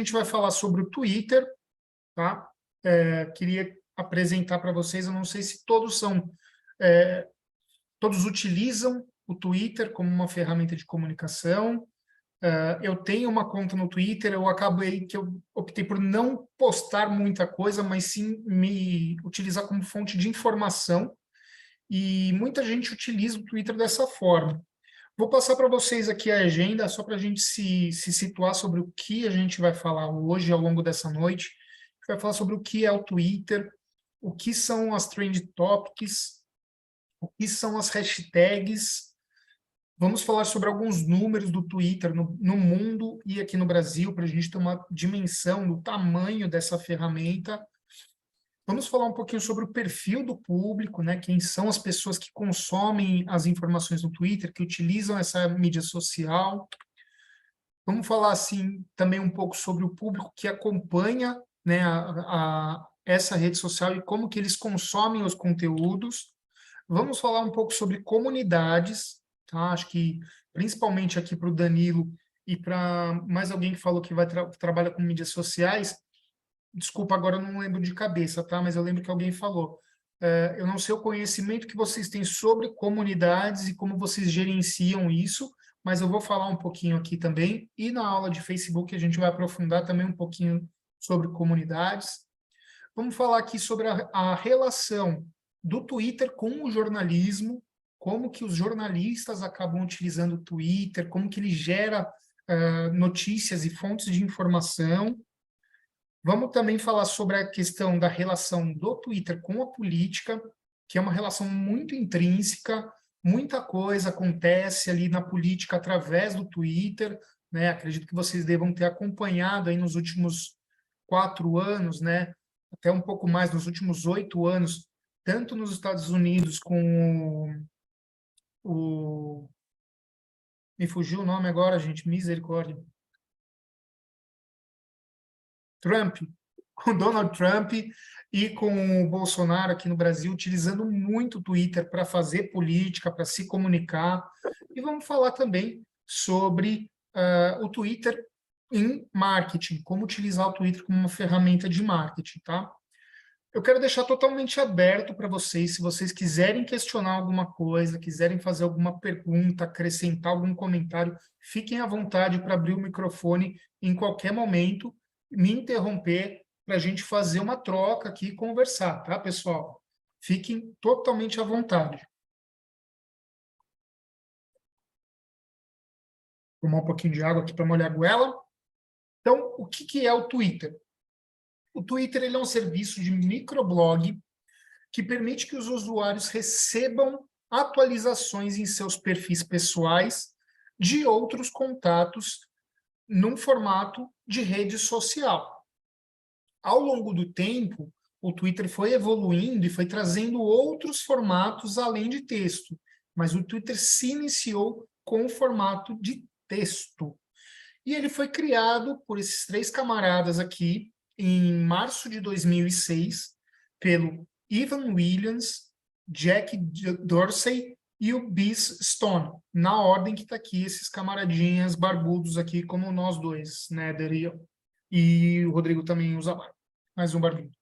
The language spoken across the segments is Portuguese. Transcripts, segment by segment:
gente vai falar sobre o Twitter, tá? Queria apresentar para vocês, eu não sei se todos utilizam o Twitter como uma ferramenta de comunicação. Eu tenho uma conta no Twitter, eu acabei que eu optei por não postar muita coisa, mas sim me utilizar como fonte de informação, e muita gente utiliza o Twitter dessa forma. Vou passar para vocês aqui a agenda, só para a gente se situar sobre o que a gente vai falar hoje, ao longo dessa noite. A gente vai falar sobre o que é o Twitter, o que são as trend topics, o que são as hashtags. Vamos falar sobre alguns números do Twitter no mundo e aqui no Brasil, para a gente ter uma dimensão do tamanho dessa ferramenta. Vamos falar um pouquinho sobre o perfil do público, né? Quem são as pessoas que consomem as informações no Twitter, que utilizam essa mídia social. Vamos falar, assim, também um pouco sobre o público que acompanha, né, essa rede social e como que eles consomem os conteúdos. Vamos falar um pouco sobre comunidades, tá? Acho que, principalmente aqui para o Danilo e para mais alguém que falou que trabalha com mídias sociais. Desculpa, agora eu não lembro de cabeça, tá? Mas eu lembro que alguém falou. Eu não sei o conhecimento que vocês têm sobre comunidades e como vocês gerenciam isso, mas eu vou falar um pouquinho aqui também. E na aula de Facebook a gente vai aprofundar também um pouquinho sobre comunidades. Vamos falar aqui sobre a relação do Twitter com o jornalismo, como que os jornalistas acabam utilizando o Twitter, como que ele gera notícias e fontes de informação. Vamos também falar sobre a questão da relação do Twitter com a política, que é uma relação muito intrínseca, muita coisa acontece ali na política através do Twitter, né? Acredito que vocês devam ter acompanhado aí nos últimos 4 anos, né? Até um pouco mais, nos últimos 8 anos, tanto nos Estados Unidos com me fugiu o nome agora, gente, misericórdia. Trump, com Donald Trump e com o Bolsonaro aqui no Brasil, utilizando muito o Twitter para fazer política, para se comunicar. E vamos falar também sobre o Twitter em marketing, como utilizar o Twitter como uma ferramenta de marketing, tá? Eu quero deixar totalmente aberto para vocês, se vocês quiserem questionar alguma coisa, quiserem fazer alguma pergunta, acrescentar algum comentário, fiquem à vontade para abrir o microfone em qualquer momento, me interromper para a gente fazer uma troca aqui e conversar, tá, pessoal? Fiquem totalmente à vontade. Vou tomar um pouquinho de água aqui para molhar a goela. Então, o que é o Twitter? O Twitter ele é um serviço de microblog que permite que os usuários recebam atualizações em seus perfis pessoais de outros contatos num formato de rede social. Ao longo do tempo, o Twitter foi evoluindo e foi trazendo outros formatos além de texto, mas o Twitter se iniciou com o formato de texto. E ele foi criado por esses 3 camaradas aqui em março de 2006, pelo Evan Williams, Jack Dorsey e o Biz Stone, na ordem que está aqui, esses camaradinhas barbudos aqui, como nós dois, né, e o Rodrigo também usa barba, mais um barbudo.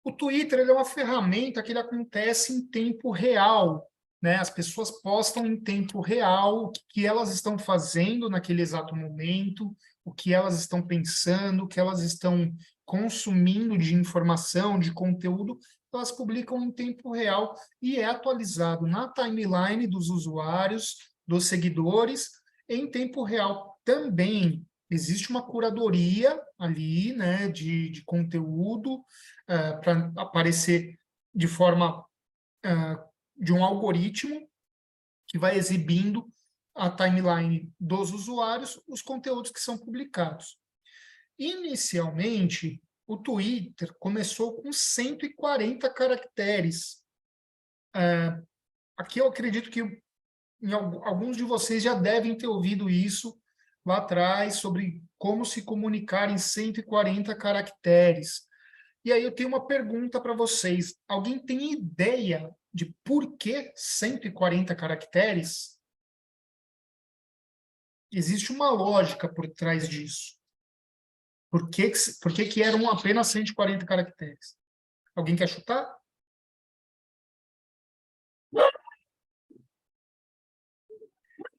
O Twitter ele é uma ferramenta que ele acontece em tempo real, né? As pessoas postam em tempo real o que elas estão fazendo naquele exato momento, o que elas estão pensando, o que elas estão consumindo de informação, de conteúdo, elas publicam em tempo real e é atualizado na timeline dos usuários, dos seguidores, em tempo real. Também existe uma curadoria ali, né, de conteúdo, para aparecer de forma de um algoritmo que vai exibindo a timeline dos usuários, os conteúdos que são publicados. Inicialmente, o Twitter começou com 140 caracteres. Aqui eu acredito que alguns de vocês já devem ter ouvido isso lá atrás, sobre como se comunicar em 140 caracteres. E aí eu tenho uma pergunta para vocês. Alguém tem ideia de por que 140 caracteres? Existe uma lógica por trás disso. Por que que eram apenas 140 caracteres? Alguém quer chutar?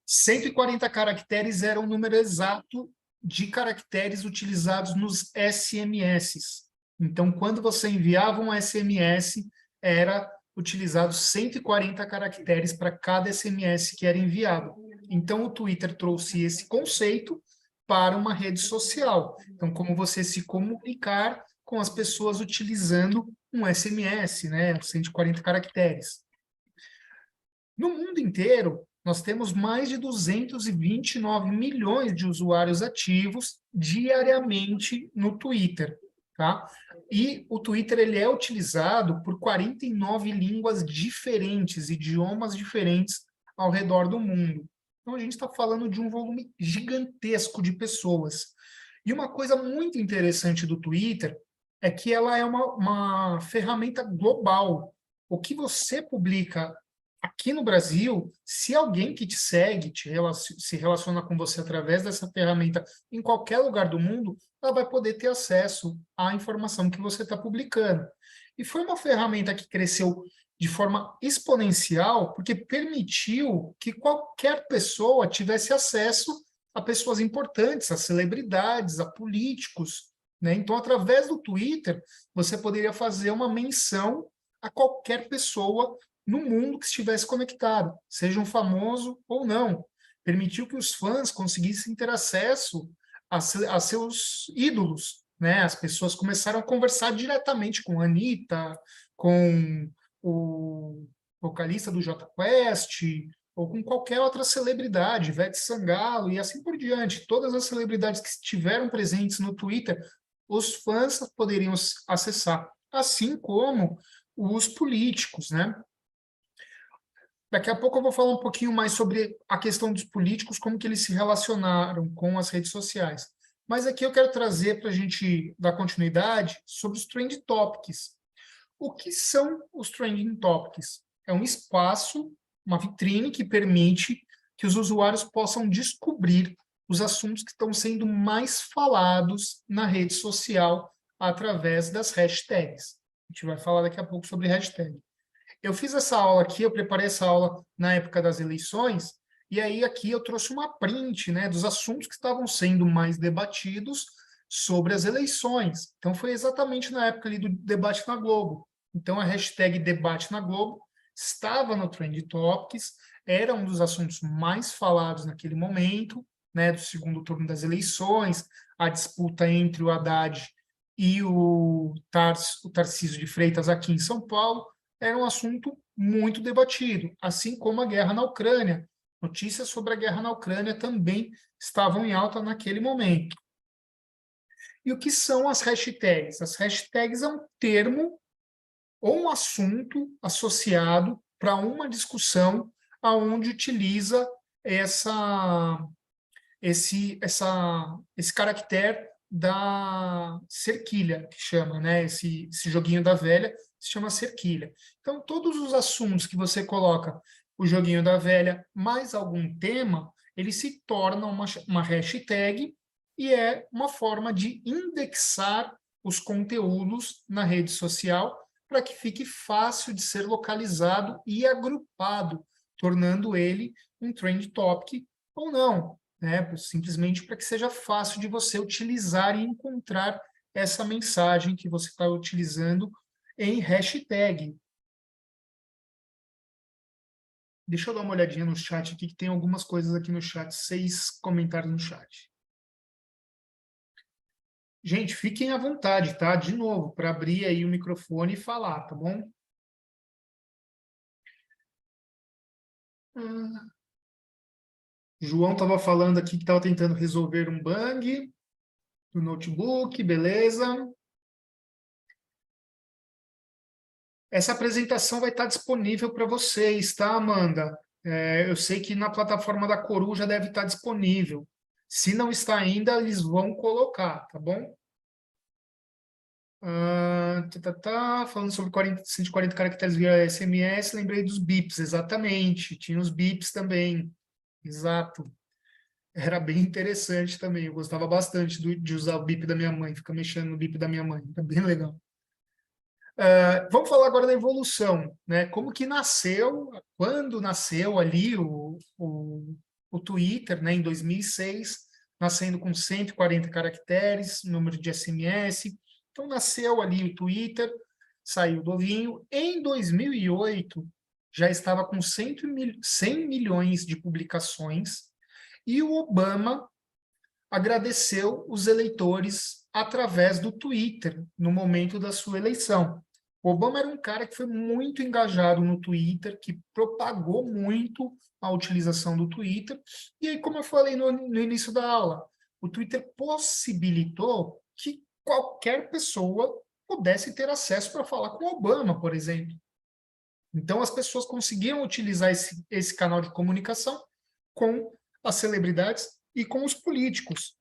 140 caracteres era o número exato de caracteres utilizados nos SMS. Então, quando você enviava um SMS, era utilizado 140 caracteres para cada SMS que era enviado. Então, o Twitter trouxe esse conceito para uma rede social. Então, como você se comunicar com as pessoas utilizando um SMS, né, 140 caracteres. No mundo inteiro, nós temos mais de 229 milhões de usuários ativos diariamente no Twitter, tá? E o Twitter ele é utilizado por 49 línguas diferentes, idiomas diferentes ao redor do mundo. Então a gente está falando de um volume gigantesco de pessoas. E uma coisa muito interessante do Twitter é que ela é uma ferramenta global. O que você publica aqui no Brasil, se alguém que te segue, se relaciona com você através dessa ferramenta em qualquer lugar do mundo, ela vai poder ter acesso à informação que você está publicando. E foi uma ferramenta que cresceu de forma exponencial, porque permitiu que qualquer pessoa tivesse acesso a pessoas importantes, a celebridades, a políticos, né? Então, através do Twitter, você poderia fazer uma menção a qualquer pessoa no mundo que estivesse conectado, seja um famoso ou não. Permitiu que os fãs conseguissem ter acesso a seus ídolos, né? As pessoas começaram a conversar diretamente com a Anitta, com o vocalista do Jota Quest, ou com qualquer outra celebridade, Ivete Sangalo e assim por diante. Todas as celebridades que estiveram presentes no Twitter, os fãs poderiam acessar, assim como os políticos, né? Daqui a pouco eu vou falar um pouquinho mais sobre a questão dos políticos, como que eles se relacionaram com as redes sociais. Mas aqui eu quero trazer para a gente dar continuidade sobre os Trend Topics. O que são os Trending Topics? É um espaço, uma vitrine que permite que os usuários possam descobrir os assuntos que estão sendo mais falados na rede social através das hashtags. A gente vai falar daqui a pouco sobre hashtag. Eu fiz essa aula aqui, eu preparei essa aula na época das eleições, e aí aqui eu trouxe uma print, né, dos assuntos que estavam sendo mais debatidos sobre as eleições. Então foi exatamente na época ali do debate na Globo. Então a hashtag debate na Globo estava no Trend Topics, era um dos assuntos mais falados naquele momento, né, do segundo turno das eleições, a disputa entre o Haddad e o Tarcísio de Freitas aqui em São Paulo, era um assunto muito debatido, assim como a guerra na Ucrânia. Notícias sobre a guerra na Ucrânia também estavam em alta naquele momento. E o que são as hashtags? As hashtags é um termo ou um assunto associado para uma discussão aonde utiliza esse caractere da cerquilha, que chama, né? Esse joguinho da velha se chama cerquilha. Então, todos os assuntos que você coloca o joguinho da velha mais algum tema, ele se torna uma hashtag e é uma forma de indexar os conteúdos na rede social para que fique fácil de ser localizado e agrupado, tornando ele um trend topic ou não, né? Simplesmente para que seja fácil de você utilizar e encontrar essa mensagem que você está utilizando em hashtag. Deixa eu dar uma olhadinha no chat aqui, que tem algumas coisas aqui no chat, 6 comentários no chat. Gente, fiquem à vontade, tá? De novo, para abrir aí o microfone e falar, tá bom? João estava falando aqui que estava tentando resolver um bug do notebook, beleza. Essa apresentação vai estar disponível para vocês, tá, Amanda? Eu sei que na plataforma da Coruja deve estar disponível. Se não está ainda, eles vão colocar, tá bom? Falando sobre 140 caracteres via SMS, lembrei dos bips, exatamente. Tinha os bips também, exato. era bem interessante também. Eu gostava bastante de usar o bip da minha mãe, ficar mexendo no bip da minha mãe. Era bem legal. Vamos falar agora da evolução, né? Como que nasceu, quando nasceu ali o Twitter, né? Em 2006, nascendo com 140 caracteres, número de SMS. Então, nasceu ali o Twitter, saiu do ovinho. Em 2008, já estava com 100 milhões de publicações, e o Obama agradeceu os eleitores através do Twitter no momento da sua eleição. O Obama era um cara que foi muito engajado no Twitter, que propagou muito a utilização do Twitter. E aí, como eu falei no início da aula, o Twitter possibilitou que qualquer pessoa pudesse ter acesso para falar com o Obama, por exemplo. Então, as pessoas conseguiram utilizar esse canal de comunicação com as celebridades e com os políticos.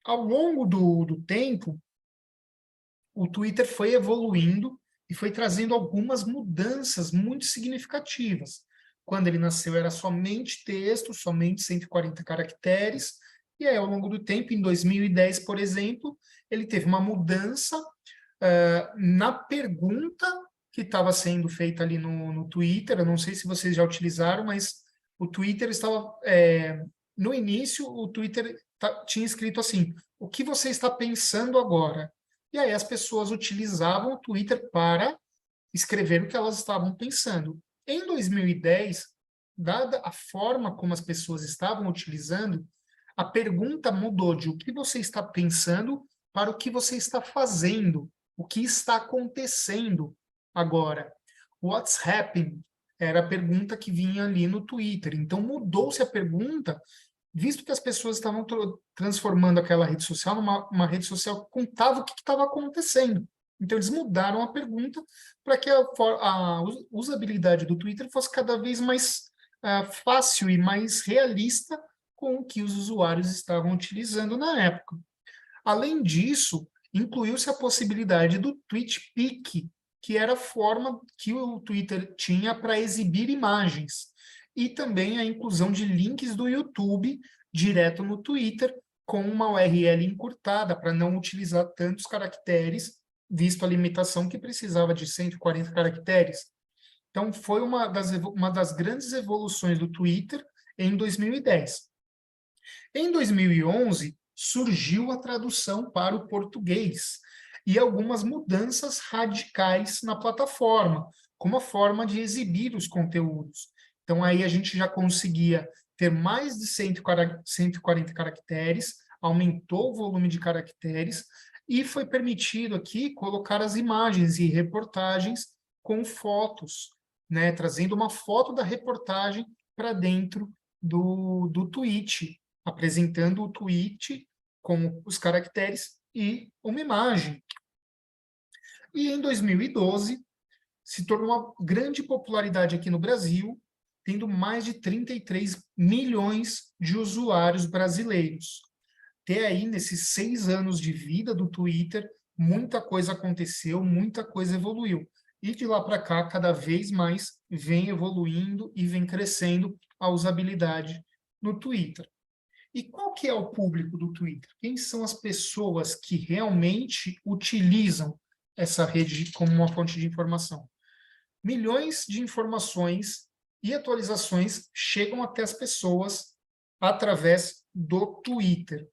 Ao longo do tempo, o Twitter foi evoluindo e foi trazendo algumas mudanças muito significativas. Quando ele nasceu, era somente texto, somente 140 caracteres, e aí, ao longo do tempo, em 2010, por exemplo, ele teve uma mudança na pergunta que estava sendo feita ali no Twitter. Eu não sei se vocês já utilizaram, mas o Twitter estava... no início, o Twitter tinha escrito assim: o que você está pensando agora? E aí as pessoas utilizavam o Twitter para escrever o que elas estavam pensando. Em 2010, dada a forma como as pessoas estavam utilizando, a pergunta mudou de o que você está pensando para o que você está fazendo, o que está acontecendo agora. What's happening? Era a pergunta que vinha ali no Twitter. Então mudou-se a pergunta, visto que as pessoas estavam transformando aquela rede social numa uma rede social que contava o que estava acontecendo. Então, eles mudaram a pergunta para que a usabilidade do Twitter fosse cada vez mais fácil e mais realista com o que os usuários estavam utilizando na época. Além disso, incluiu-se a possibilidade do TweetPic, que era a forma que o Twitter tinha para exibir imagens, e também a inclusão de links do YouTube direto no Twitter, com uma URL encurtada, para não utilizar tantos caracteres, visto a limitação que precisava de 140 caracteres. Então, foi uma das grandes evoluções do Twitter em 2010. Em 2011, surgiu a tradução para o português e algumas mudanças radicais na plataforma, como a forma de exibir os conteúdos. Então, aí a gente já conseguia ter mais de 140 caracteres, aumentou o volume de caracteres, e foi permitido aqui colocar as imagens e reportagens com fotos, né, trazendo uma foto da reportagem para dentro do tweet, apresentando o tweet com os caracteres e uma imagem. E em 2012, se tornou uma grande popularidade aqui no Brasil, tendo mais de 33 milhões de usuários brasileiros. Até aí, nesses 6 anos de vida do Twitter, muita coisa aconteceu, muita coisa evoluiu. E de lá para cá, cada vez mais vem evoluindo e vem crescendo a usabilidade no Twitter. E qual que é o público do Twitter? Quem são as pessoas que realmente utilizam essa rede como uma fonte de informação? Milhões de informações e atualizações chegam até as pessoas através do Twitter.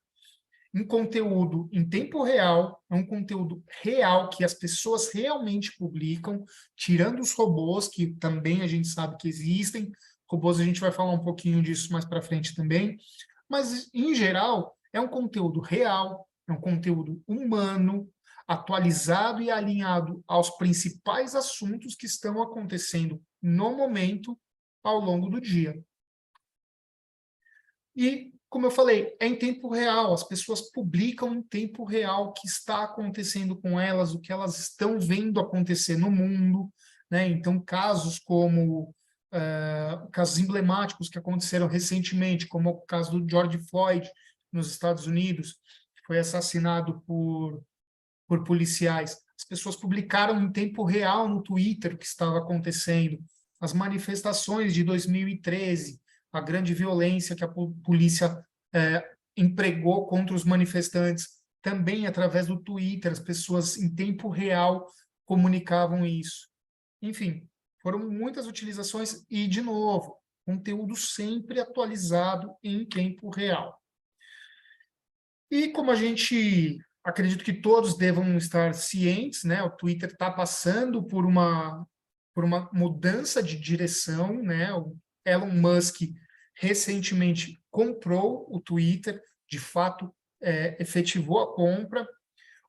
Um conteúdo em tempo real, é um conteúdo real que as pessoas realmente publicam, tirando os robôs, que também a gente sabe que existem. Robôs, a gente vai falar um pouquinho disso mais para frente também. Mas, em geral, é um conteúdo real, é um conteúdo humano, atualizado e alinhado aos principais assuntos que estão acontecendo no momento, ao longo do dia. E, como eu falei, é em tempo real, as pessoas publicam em tempo real o que está acontecendo com elas, o que elas estão vendo acontecer no mundo, né? Então, casos como casos emblemáticos que aconteceram recentemente, como o caso do George Floyd nos Estados Unidos, que foi assassinado por policiais. As pessoas publicaram em tempo real no Twitter o que estava acontecendo. As manifestações de 2013, a grande violência que a polícia empregou contra os manifestantes, também através do Twitter, as pessoas em tempo real comunicavam isso. Enfim, foram muitas utilizações e, de novo, conteúdo sempre atualizado em tempo real. E como a gente, acredito que todos devam estar cientes, né? O Twitter está passando por uma mudança de direção, né? O Elon Musk recentemente comprou o Twitter, de fato, efetivou a compra.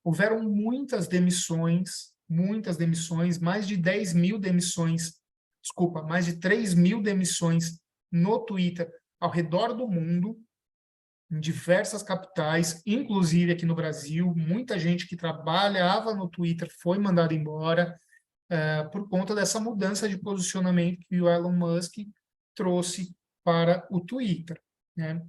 Houveram muitas demissões, mais de 10 mil demissões, desculpa, mais de 3 mil demissões no Twitter ao redor do mundo, em diversas capitais, inclusive aqui no Brasil. Muita gente que trabalhava no Twitter foi mandada embora por conta dessa mudança de posicionamento que o Elon Musk trouxe para o Twitter, né?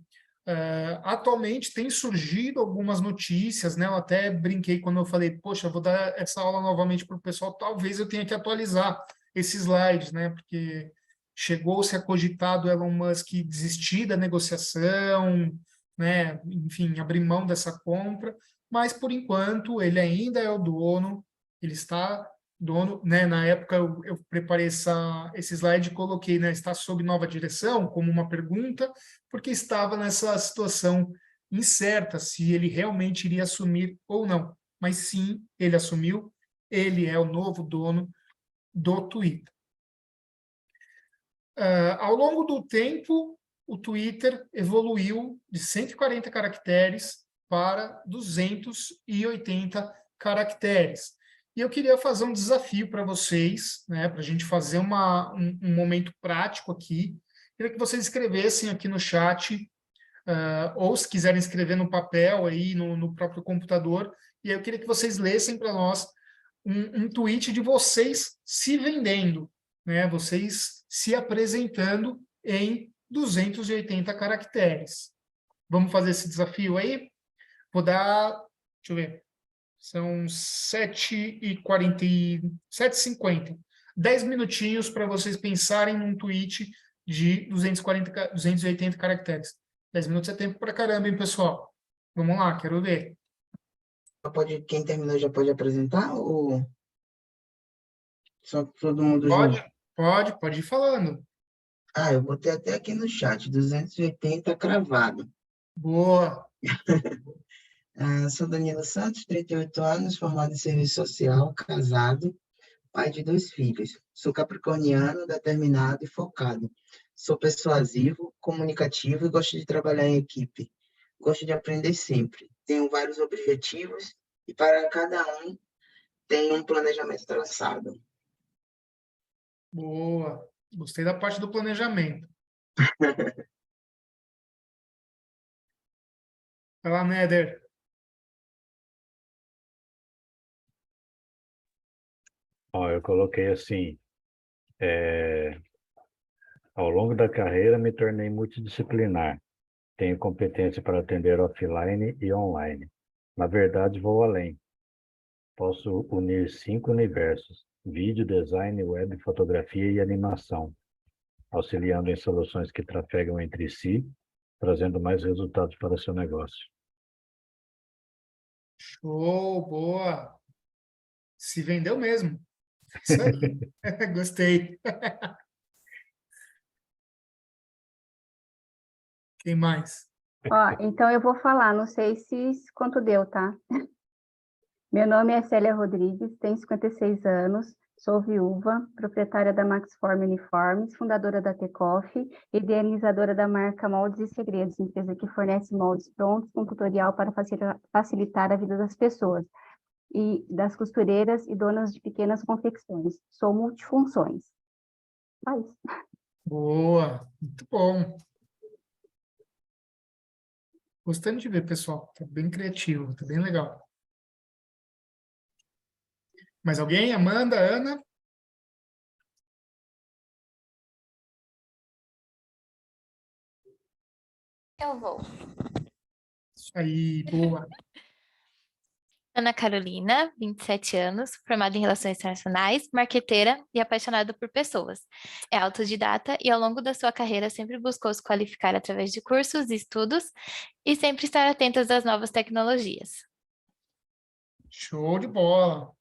Atualmente tem surgido algumas notícias, né? Eu até brinquei quando eu falei, poxa, eu vou dar essa aula novamente para o pessoal, talvez eu tenha que atualizar esses slides, né? Porque chegou-se a cogitar do Elon Musk desistir da negociação, né? Enfim, abrir mão dessa compra, mas por enquanto ele ainda é o dono, ele está dono, né? Na época eu preparei esse slide e coloquei, né? Está sob nova direção, como uma pergunta, porque estava nessa situação incerta se ele realmente iria assumir ou não. Mas sim, ele assumiu, ele é o novo dono do Twitter. Ao longo do tempo, o Twitter evoluiu de 140 caracteres para 280 caracteres. E eu queria fazer um desafio para vocês, né, para a gente fazer um momento prático aqui. Queria que vocês escrevessem aqui no chat, ou se quiserem escrever no papel, aí no próprio computador, e aí eu queria que vocês lessem para nós um tweet de vocês se vendendo, né? Vocês se apresentando em 280 caracteres. Vamos fazer esse desafio aí? Vou dar, deixa eu ver, são 7h50. 10 minutinhos para vocês pensarem num tweet de 280 caracteres. 10 minutos é tempo para caramba, hein, pessoal? Vamos lá, quero ver. Quem terminou já pode apresentar ou só todo mundo Pode, junto? pode ir falando. Eu botei até aqui no chat, 280 cravado. Boa. Sou Danilo Santos, 38 anos, formado em serviço social, casado, pai de 2 filhos. Sou capricorniano, determinado e focado. Sou persuasivo, comunicativo e gosto de trabalhar em equipe. Gosto de aprender sempre. Tenho vários objetivos e para cada um tenho um planejamento traçado. Boa. Gostei da parte do planejamento. Vai lá, Néder. Ó, eu coloquei assim, ao longo da carreira me tornei multidisciplinar. Tenho competência para atender offline e online. Na verdade, vou além. Posso unir 5 universos: vídeo, design, web, fotografia e animação, auxiliando em soluções que trafegam entre si, trazendo mais resultados para seu negócio. Show, boa. Se vendeu mesmo. Isso aí. Gostei. Quem mais? Ó, então eu vou falar, não sei quanto deu, tá? Meu nome é Célia Rodrigues, tenho 56 anos, sou viúva, proprietária da Maxform Uniformes, fundadora da Tecoff, idealizadora da marca Moldes e Segredos, empresa que fornece moldes prontos com tutorial para facilitar a vida das pessoas, e das costureiras e donas de pequenas confecções. Sou multifunções. Mas, Boa. Muito bom. Gostando de ver, pessoal. Tá bem criativo, tá bem legal. Mais alguém? Amanda, Ana? Eu vou. Isso aí, boa. Ana Carolina, 27 anos, formada em Relações Internacionais, marqueteira e apaixonada por pessoas. É autodidata e, ao longo da sua carreira, sempre buscou se qualificar através de cursos e estudos e sempre estar atenta às novas tecnologias. Show de bola.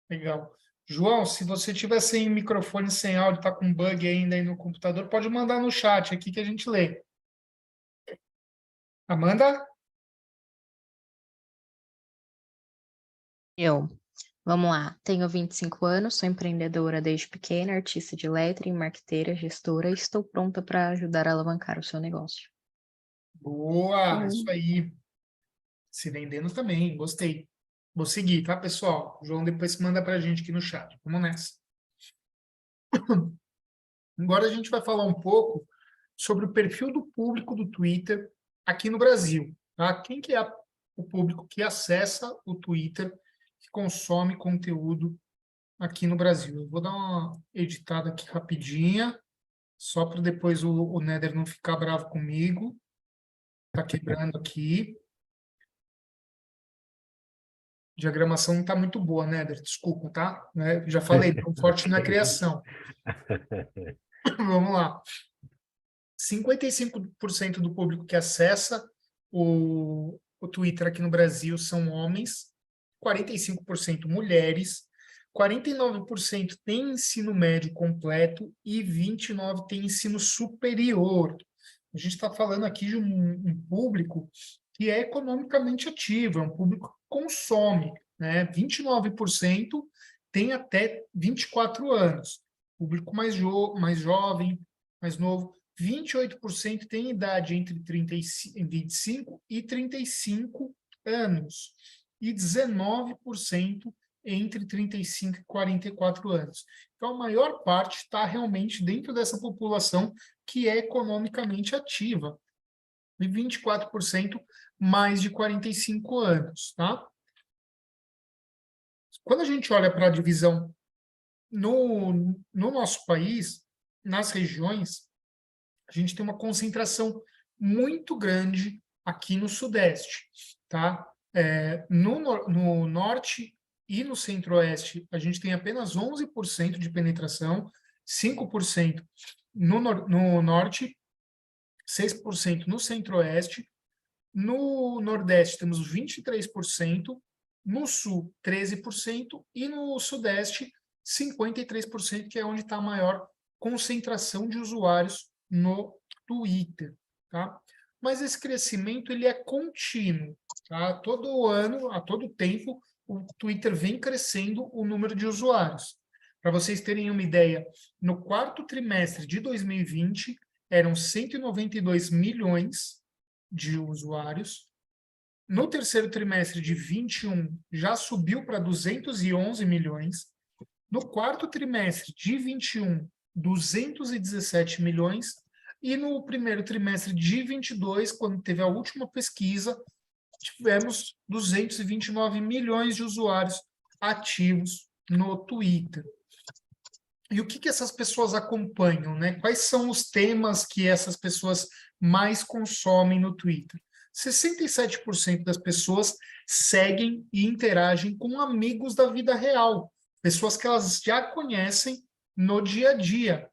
Legal. João, se você tiver sem microfone, sem áudio, está com bug ainda aí no computador, pode mandar no chat aqui que a gente lê. Amanda? Vamos lá. Tenho 25 anos, sou empreendedora desde pequena, artista de lettering, marqueteira, gestora e estou pronta para ajudar a alavancar o seu negócio. Boa, isso aí. Se vendendo também, gostei. Vou seguir, tá, pessoal? O João depois manda pra gente aqui no chat. Vamos nessa. Agora a gente vai falar um pouco sobre o perfil do público do Twitter aqui no Brasil, tá? Quem que é o público que acessa o Twitter, que consome conteúdo aqui no Brasil? Eu vou dar uma editada aqui rapidinha, só para depois o Nether não ficar bravo comigo. Tá quebrando aqui. Diagramação não está muito boa, Nether, desculpa, tá? Né? Já falei, tão forte na criação. Vamos lá. 55% do público que acessa o Twitter aqui no Brasil são homens, 45% mulheres, 49% tem ensino médio completo e 29% tem ensino superior. A gente está falando aqui de um público que é economicamente ativo, é um público que consome, né? 29% tem até 24 anos. Público mais jovem, mais novo. 28% tem idade entre 25 e 35 anos. E 19% entre 35 e 44 anos. Então, a maior parte está realmente dentro dessa população que é economicamente ativa. E 24% mais de 45 anos, tá? Quando a gente olha para a divisão no nosso país, nas regiões, a gente tem uma concentração muito grande aqui no Sudeste, tá? No Norte e no Centro-Oeste, a gente tem apenas 11% de penetração, 5% no Norte, 6% no Centro-Oeste, no Nordeste temos 23%, no Sul 13% e no Sudeste 53%, que é onde está a maior concentração de usuários no Twitter, tá? Mas esse crescimento ele é contínuo, tá? Todo ano, a todo tempo, o Twitter vem crescendo o número de usuários. Para vocês terem uma ideia, no quarto trimestre de 2020, eram 192 milhões de usuários. No terceiro trimestre de 21, já subiu para 211 milhões. No quarto trimestre de 21, 217 milhões. E no primeiro trimestre de 22, quando teve a última pesquisa, tivemos 229 milhões de usuários ativos no Twitter. E o que essas pessoas acompanham, né? Quais são os temas que essas pessoas mais consomem no Twitter? 67% das pessoas seguem e interagem com amigos da vida real, pessoas que elas já conhecem no dia a dia.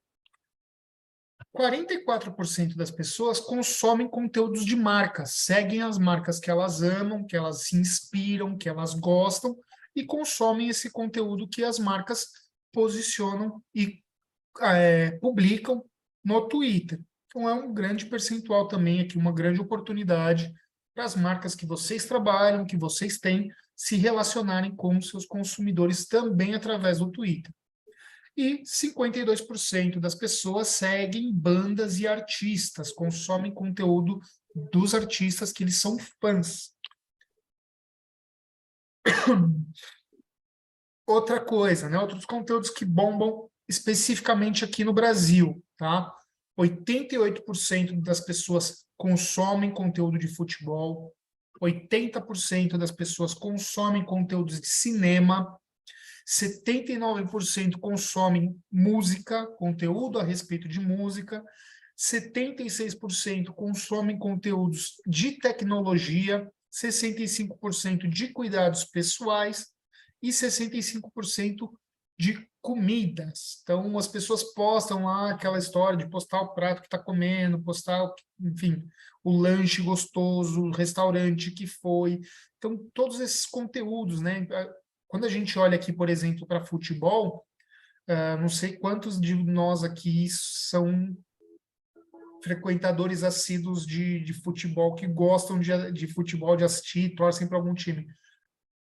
44% das pessoas consomem conteúdos de marcas, seguem as marcas que elas amam, que elas se inspiram, que elas gostam, e consomem esse conteúdo que as marcas posicionam e publicam no Twitter. Então, é um grande percentual também aqui, uma grande oportunidade para as marcas que vocês trabalham, que vocês têm, se relacionarem com os seus consumidores também através do Twitter. E 52% das pessoas seguem bandas e artistas, consomem conteúdo dos artistas que eles são fãs. Outra coisa, né? Outros conteúdos que bombam especificamente aqui no Brasil, tá? 88% das pessoas consomem conteúdo de futebol, 80% das pessoas consomem conteúdos de cinema, 79% consomem música, conteúdo a respeito de música, 76% consomem conteúdos de tecnologia, 65% de cuidados pessoais e 65% de comidas. Então, as pessoas postam lá aquela história de postar o prato que está comendo, postar, enfim, o lanche gostoso, o restaurante que foi. Então, todos esses conteúdos, né? Quando a gente olha aqui, por exemplo, para futebol, não sei quantos de nós aqui são frequentadores assíduos de futebol, que gostam de futebol, de assistir, torcem para algum time.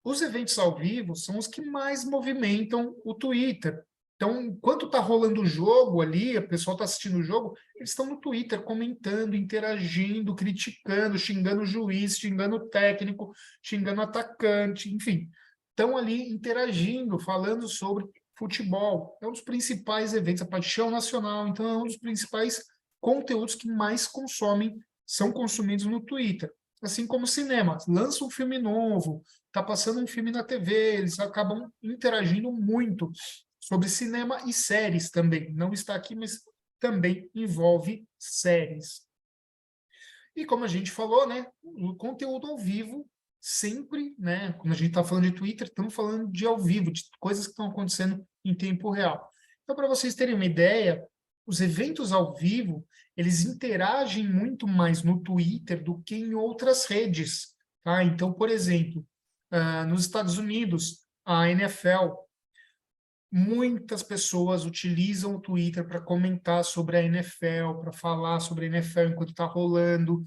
Os eventos ao vivo são os que mais movimentam o Twitter. Então, enquanto está rolando o jogo ali, a pessoa está assistindo o jogo, eles estão no Twitter comentando, interagindo, criticando, xingando o juiz, xingando o técnico, xingando o atacante, enfim. Estão ali interagindo, falando sobre futebol. É um dos principais eventos, a paixão nacional. Então, é um dos principais conteúdos que mais são consumidos no Twitter. Assim como cinema. Lança um filme novo, está passando um filme na TV, eles acabam interagindo muito sobre cinema e séries também. Não está aqui, mas também envolve séries. E como a gente falou, né, o conteúdo ao vivo sempre, né, quando a gente está falando de Twitter, estamos falando de ao vivo, de coisas que estão acontecendo em tempo real. Então, para vocês terem uma ideia, os eventos ao vivo, eles interagem muito mais no Twitter do que em outras redes. Tá? Então, por exemplo, nos Estados Unidos, a NFL, muitas pessoas utilizam o Twitter para comentar sobre a NFL, para falar sobre a NFL enquanto está rolando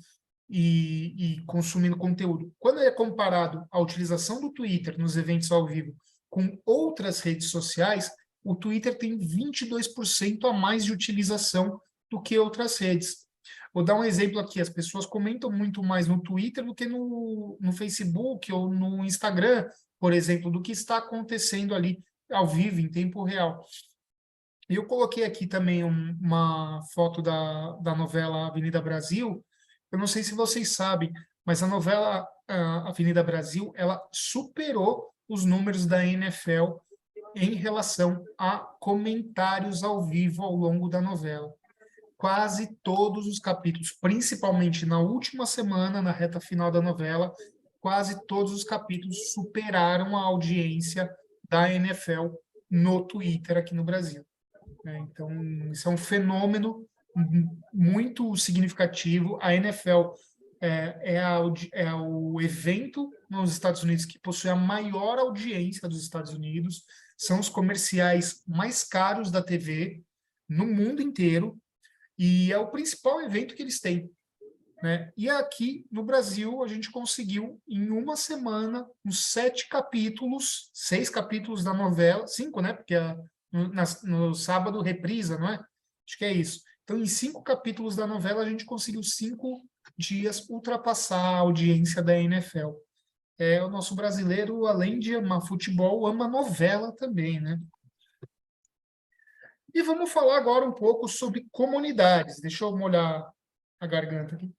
e consumindo conteúdo. Quando é comparado a utilização do Twitter nos eventos ao vivo com outras redes sociais, o Twitter tem 22% a mais de utilização do que outras redes. Vou dar um exemplo aqui, as pessoas comentam muito mais no Twitter do que no Facebook ou no Instagram, por exemplo, do que está acontecendo ali ao vivo, em tempo real. Eu coloquei aqui também uma foto da novela Avenida Brasil. Eu não sei se vocês sabem, mas a novela Avenida Brasil, ela superou os números da NFL em relação a comentários ao vivo ao longo da novela. Quase todos os capítulos, principalmente na última semana, na reta final da novela, quase todos os capítulos superaram a audiência da NFL no Twitter aqui no Brasil. Então, isso é um fenômeno muito significativo. A NFL é o evento nos Estados Unidos que possui a maior audiência dos Estados Unidos, são os comerciais mais caros da TV no mundo inteiro, e é o principal evento que eles têm. Né? E aqui no Brasil, a gente conseguiu, em uma semana, uns 6 capítulos da novela, 5, né? Porque no sábado reprisa, não é? Acho que é isso. Então, em 5 capítulos da novela, a gente conseguiu 5 dias ultrapassar a audiência da NFL. O nosso brasileiro, além de amar futebol, ama novela também, né? E vamos falar agora um pouco sobre comunidades. Deixa eu molhar a garganta aqui.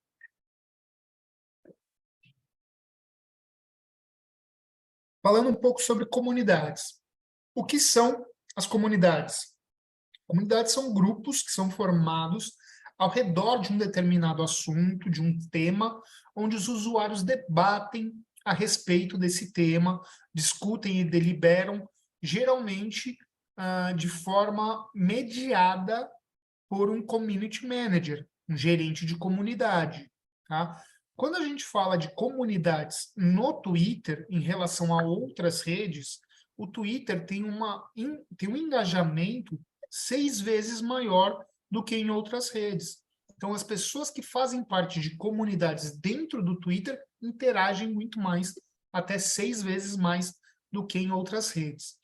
Falando um pouco sobre comunidades. O que são as comunidades? Comunidades são grupos que são formados ao redor de um determinado assunto, de um tema, onde os usuários debatem a respeito desse tema, discutem e deliberam, geralmente de forma mediada por um community manager, um gerente de comunidade. Tá? Quando a gente fala de comunidades no Twitter em relação a outras redes, o Twitter tem um engajamento 6 vezes maior do que em outras redes. Então, as pessoas que fazem parte de comunidades dentro do Twitter interagem muito mais, até 6 vezes mais do que em outras redes.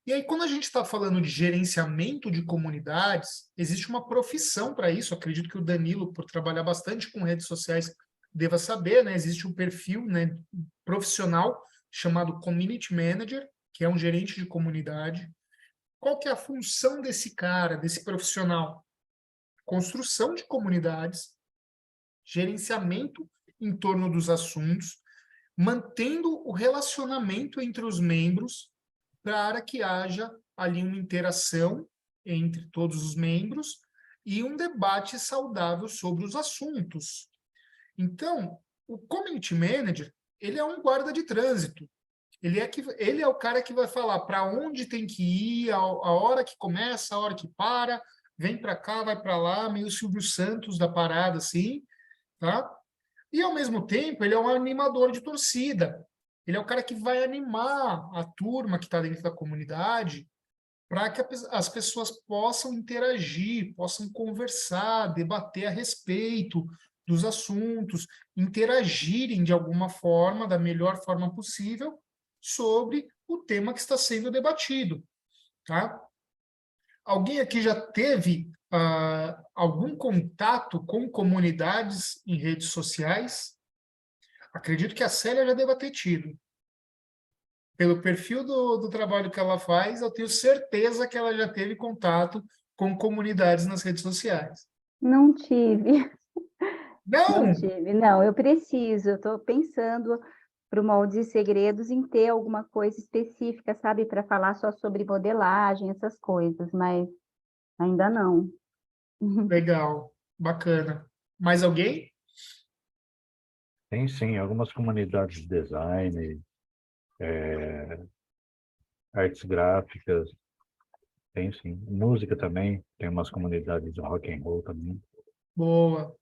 E aí, quando a gente está falando de gerenciamento de comunidades, existe uma profissão para isso. Acredito que o Danilo, por trabalhar bastante com redes sociais, deva saber, né? Existe um perfil, né, profissional chamado Community Manager, que é um gerente de comunidade. Qual que é a função desse cara, desse profissional? Construção de comunidades, gerenciamento em torno dos assuntos, mantendo o relacionamento entre os membros, para que haja ali uma interação entre todos os membros e um debate saudável sobre os assuntos. Então, O Community Manager, ele é um guarda de trânsito. Ele é o cara que vai falar para onde tem que ir, a hora que começa, a hora que para, vem para cá, vai para lá, meio Silvio Santos da parada, assim, tá? E, ao mesmo tempo, ele é um animador de torcida. Ele é o cara que vai animar a turma que está dentro da comunidade para que as pessoas possam interagir, possam conversar, debater a respeito dos assuntos, interagirem de alguma forma, da melhor forma possível, sobre o tema que está sendo debatido, tá? Alguém aqui já teve algum contato com comunidades em redes sociais? Acredito que a Célia já deva ter tido. Pelo perfil do trabalho que ela faz, eu tenho certeza que ela já teve contato com comunidades nas redes sociais. Não tive, não Não! tive. Não, eu preciso, eu estou pensando para o Moldes e Segredos em ter alguma coisa específica, sabe, para falar só sobre modelagem, essas coisas, mas ainda não. Legal, bacana. Mais alguém? Tem sim, algumas comunidades de design, artes gráficas, tem sim. Música também, tem umas comunidades de rock and roll também. Boa,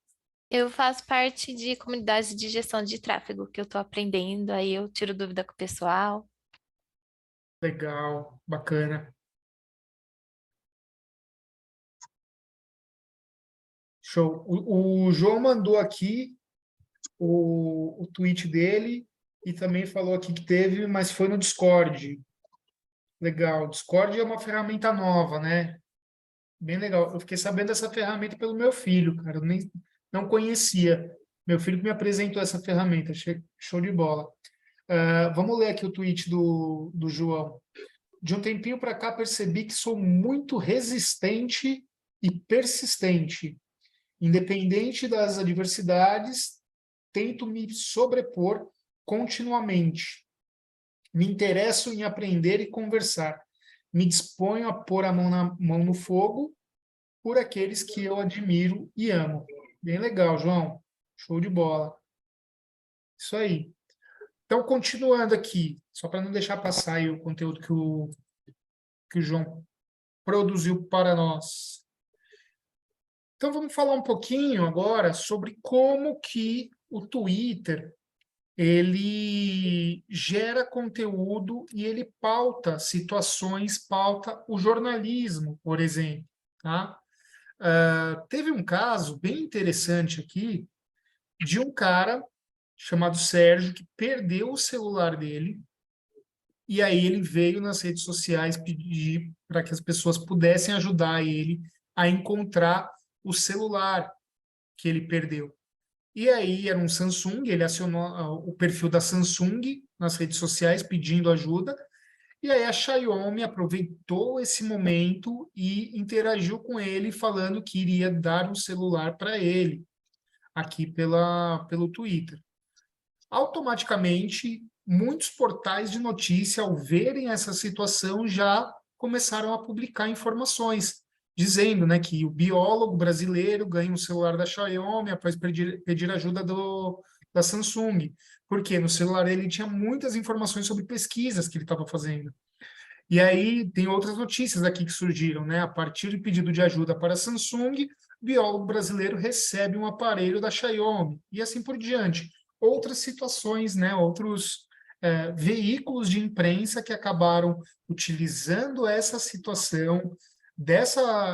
Eu faço parte de comunidades de gestão de tráfego, que eu estou aprendendo, aí eu tiro dúvida com o pessoal. legal, bacana. Show. O João mandou aqui o tweet dele e também falou aqui que teve, mas foi no Discord. Legal. Discord é uma ferramenta nova, né? Bem legal. Eu fiquei sabendo dessa ferramenta pelo meu filho, cara. Eu nem não conhecia. Meu filho que me apresentou essa ferramenta. Show de bola. Vamos ler aqui o tweet do João. De um tempinho para cá, percebi que sou muito resistente e persistente. Independente das adversidades, tento me sobrepor continuamente. Me interesso em aprender e conversar. Me disponho a pôr a mão no fogo por aqueles que eu admiro e amo. Bem legal, João. Show de bola. Isso aí. Então, continuando aqui, só para não deixar passar aí o conteúdo que o João produziu para nós. Então, vamos falar um pouquinho agora sobre como que o Twitter ele gera conteúdo e ele pauta situações, pauta o jornalismo, por exemplo. Tá? Teve um caso bem interessante aqui de um cara chamado Sérgio que perdeu o celular dele e aí ele veio nas redes sociais pedir para que as pessoas pudessem ajudar ele a encontrar o celular que ele perdeu. E aí era um Samsung, ele acionou o perfil da Samsung nas redes sociais pedindo ajuda, e aí a Xiaomi aproveitou esse momento e interagiu com ele falando que iria dar um celular para ele, aqui pelo Twitter. Automaticamente, muitos portais de notícia, ao verem essa situação, já começaram a publicar informações, dizendo, né, que o biólogo brasileiro ganha um celular da Xiaomi após pedir ajuda da Samsung, porque no celular ele tinha muitas informações sobre pesquisas que ele estava fazendo. E aí tem outras notícias aqui que surgiram, né? A partir de pedido de ajuda para a Samsung, biólogo brasileiro recebe um aparelho da Xiaomi, e assim por diante. Outras situações, né? Outros veículos de imprensa que acabaram utilizando essa situação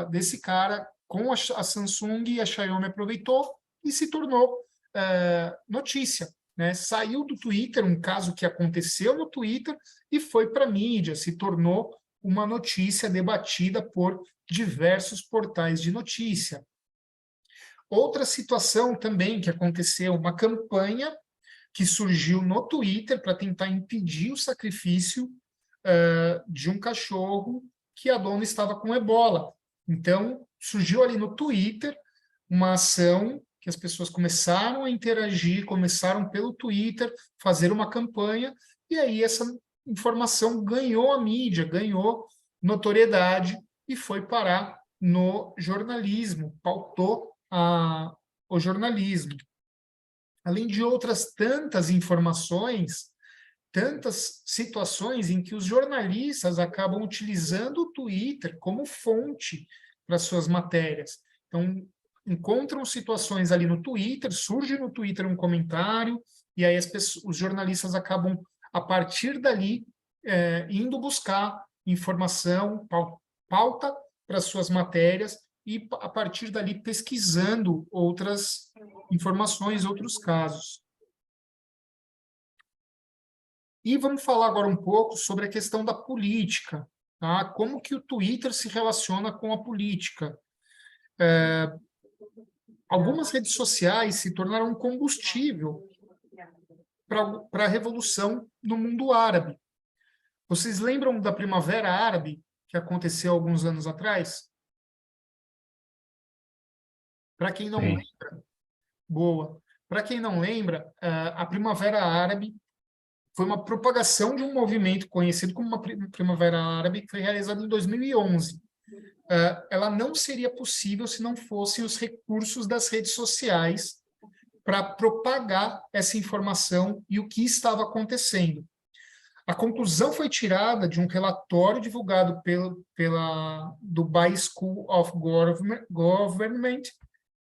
desse cara com a Samsung, e a Xiaomi aproveitou e se tornou notícia. Né? Saiu do Twitter, um caso que aconteceu no Twitter, e foi para a mídia, se tornou uma notícia debatida por diversos portais de notícia. Outra situação também que aconteceu, uma campanha que surgiu no Twitter para tentar impedir o sacrifício de um cachorro que a dona estava com ebola. Então, surgiu ali no Twitter uma ação que as pessoas começaram a interagir, começaram pelo Twitter, fazer uma campanha, e aí essa informação ganhou a mídia, ganhou notoriedade e foi parar no jornalismo, pautou o jornalismo. além de outras tantas informações, tantas situações em que os jornalistas acabam utilizando o Twitter como fonte para suas matérias. Então, encontram situações ali no Twitter, surge no Twitter um comentário, e aí os jornalistas acabam, a partir dali, indo buscar informação, pauta para suas matérias, e a partir dali pesquisando outras informações, outros casos. E vamos falar agora um pouco sobre a questão da política, tá? Como que o Twitter se relaciona com a política. Algumas redes sociais se tornaram um combustível para a revolução no mundo árabe. Vocês lembram da Primavera Árabe, que aconteceu alguns anos atrás? Para quem não Sim. lembra, boa. Para quem não lembra, a Primavera Árabe foi uma propagação de um movimento conhecido como uma Primavera Árabe, que foi realizada em 2011. Ela não seria possível se não fossem os recursos das redes sociais para propagar essa informação e o que estava acontecendo. A conclusão foi tirada de um relatório divulgado pela Dubai School of Government,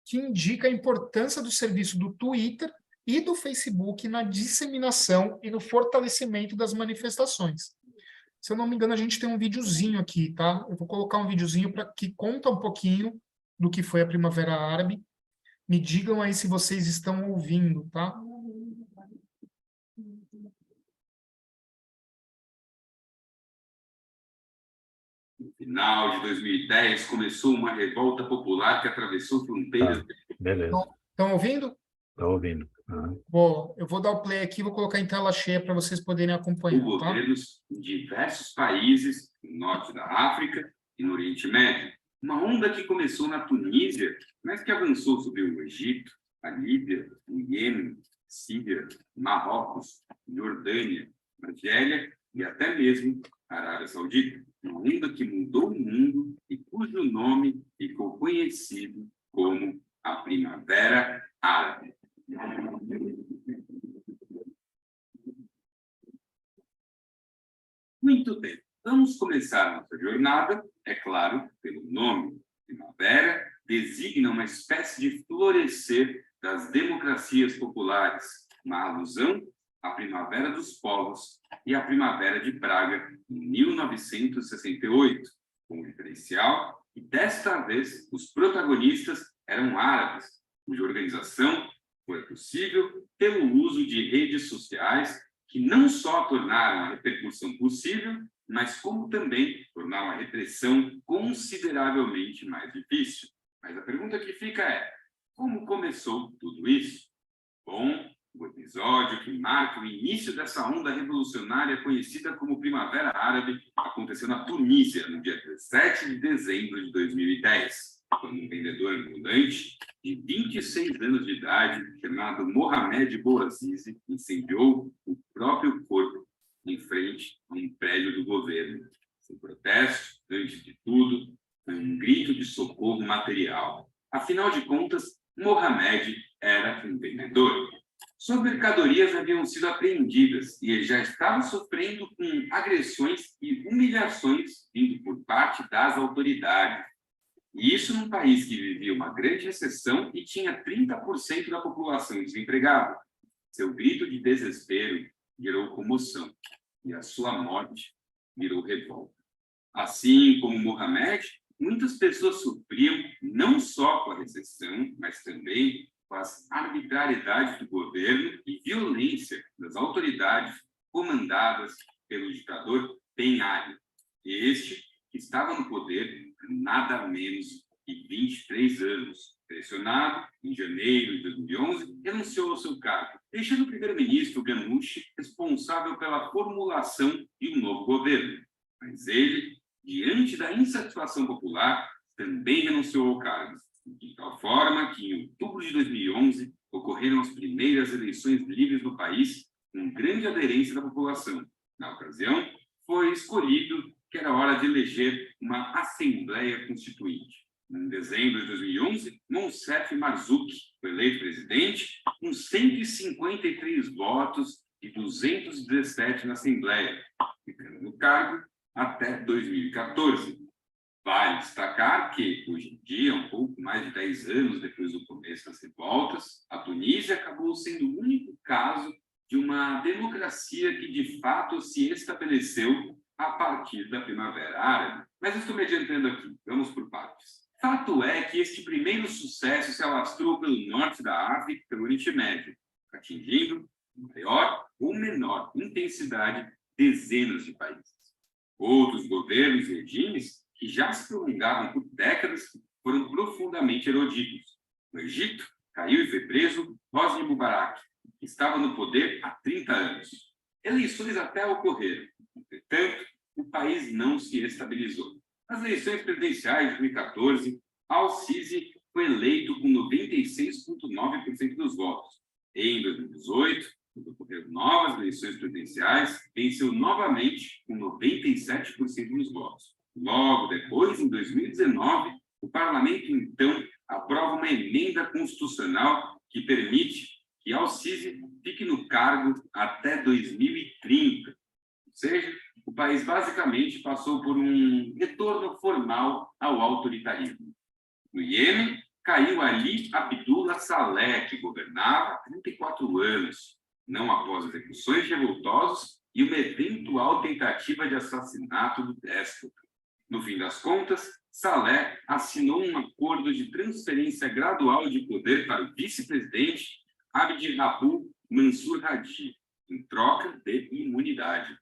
que indica a importância do serviço do Twitter e do Facebook na disseminação e no fortalecimento das manifestações. Se eu não me engano, a gente tem um videozinho aqui, tá? Eu vou colocar um videozinho que conta um pouquinho do que foi a Primavera Árabe. Me digam aí se vocês estão ouvindo, tá? No final de 2010, começou uma revolta popular que atravessou fronteiras. Beleza. Estão ouvindo? Estou ouvindo. Uhum. Bom, eu vou dar o play aqui, vou colocar em tela cheia para vocês poderem acompanhar, Com tá? governos em diversos países, no norte da África e no Oriente Médio. Uma onda que começou na Tunísia, mas que avançou sobre o Egito, a Líbia, o Iêmen, Síria, Marrocos, Jordânia, Argélia e até mesmo a Arábia Saudita. Uma onda que mudou o mundo e cujo nome ficou conhecido como a Primavera Árabe. Muito bem, vamos começar nossa jornada, é claro, pelo nome. Primavera designa uma espécie de florescer das democracias populares, uma alusão à Primavera dos Povos e à Primavera de Praga, em 1968, com o diferencial que, desta vez, os protagonistas eram árabes, cuja organização foi possível pelo uso de redes sociais que não só tornaram a repercussão possível, mas como também tornaram a repressão consideravelmente mais difícil. Mas a pergunta que fica é, como começou tudo isso? Bom, o episódio que marca o início dessa onda revolucionária conhecida como Primavera Árabe aconteceu na Tunísia, no dia 17 de dezembro de 2010, quando um vendedor ambulante de 26 anos de idade, chamado Mohamed Bouazizi, incendiou o próprio corpo em frente a um prédio do governo. Seu protesto, antes de tudo, foi um grito de socorro material. Afinal de contas, Mohamed era um vendedor. Suas mercadorias haviam sido apreendidas e ele já estava sofrendo com agressões e humilhações vindo por parte das autoridades. E isso num país que vivia uma grande recessão e tinha 30% da população desempregada. Seu grito de desespero gerou comoção e a sua morte virou revolta. Assim como Mohamed, muitas pessoas sofriam não só com a recessão, mas também com as arbitrariedades do governo e violência das autoridades comandadas pelo ditador Ben Ali. Este, que estava no poder há nada menos que 23 anos. Pressionado, em janeiro de 2011, renunciou ao seu cargo, deixando o primeiro-ministro Ghannouchi responsável pela formulação de um novo governo. Mas ele, diante da insatisfação popular, também renunciou ao cargo, de tal forma que, em outubro de 2011, ocorreram as primeiras eleições livres no país, com grande aderência da população. Na ocasião, foi escolhido que era hora de eleger uma Assembleia Constituinte. Em dezembro de 2011, Moncef Marzouki foi eleito presidente com 153 votos e 217 na Assembleia, ficando no cargo até 2014. Vale destacar que, hoje em dia, um pouco mais de 10 anos depois do começo das revoltas, a Tunísia acabou sendo o único caso de uma democracia que, de fato, se estabeleceu a partir da Primavera Árabe. Mas estou me adiantando aqui, vamos por partes. Fato é que este primeiro sucesso se alastrou pelo norte da África e pelo Oriente Médio, atingindo, em maior ou menor intensidade, dezenas de países. Outros governos e regimes que já se prolongavam por décadas foram profundamente erodidos. No Egito, caiu e foi preso Hosni Mubarak, que estava no poder há 30 anos. Eleições até ocorreram. Entretanto, o país não se estabilizou. Nas eleições presidenciais de 2014, Al-Sisi foi eleito com 96,9% dos votos. Em 2018, quando ocorreram novas eleições presidenciais, venceu novamente com 97% dos votos. Logo depois, em 2019, o parlamento, então, aprova uma emenda constitucional que permite que Al-Sisi fique no cargo até 2030. Ou seja, o país basicamente passou por um retorno formal ao autoritarismo. No Iêmen, caiu Ali Abdullah Saleh, que governava há 34 anos, não após execuções de revoltosos e uma eventual tentativa de assassinato do déspota. No fim das contas, Saleh assinou um acordo de transferência gradual de poder para o vice-presidente Abdi Rabu Mansur Hadi, em troca de imunidade.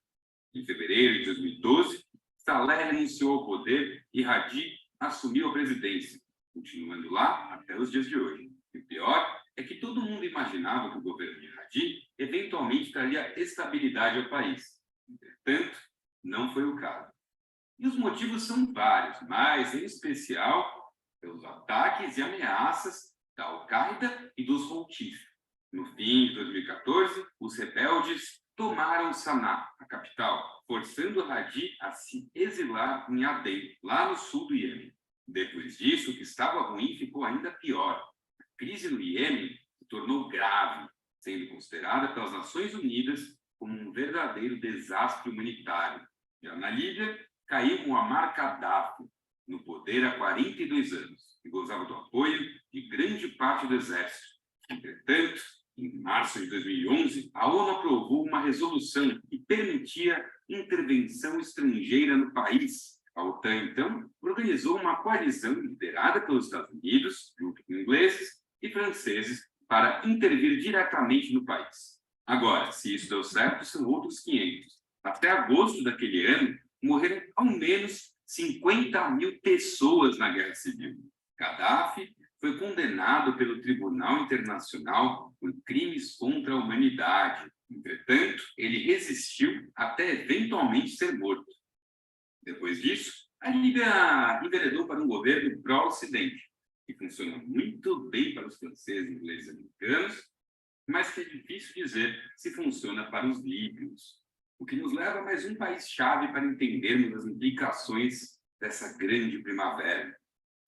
Em fevereiro de 2012, Saleh renunciou ao poder e Hadi assumiu a presidência, continuando lá até os dias de hoje. E o pior é que todo mundo imaginava que o governo de Hadi eventualmente traria estabilidade ao país. Entretanto, não foi o caso. E os motivos são vários, mas, em especial, pelos ataques e ameaças da Al-Qaeda e dos Houthis. No fim de 2014, os rebeldes tomaram Sanaa, a capital, forçando Hadi a se exilar em Aden, lá no sul do Iêmen. Depois disso, o que estava ruim ficou ainda pior. A crise no Iêmen se tornou grave, sendo considerada pelas Nações Unidas como um verdadeiro desastre humanitário. Já na Líbia, caiu Muammar Gaddafi, no poder há 42 anos, e gozava do apoio de grande parte do exército. Entretanto, em março de 2011, a ONU aprovou uma resolução que permitia intervenção estrangeira no país. A OTAN, então, organizou uma coalizão liderada pelos Estados Unidos, junto com ingleses e franceses, para intervir diretamente no país. Agora, se isso deu certo, são outros 500. Até agosto daquele ano, morreram ao menos 50 mil pessoas na Guerra Civil. Gaddafi foi condenado pelo Tribunal Internacional por crimes contra a humanidade. Entretanto, ele resistiu até eventualmente ser morto. Depois disso, a Líbia enveredou para um governo pró-Ocidente, que funciona muito bem para os franceses, ingleses e americanos, mas que é difícil dizer se funciona para os líbios. O que nos leva a mais um país-chave para entendermos as implicações dessa grande primavera,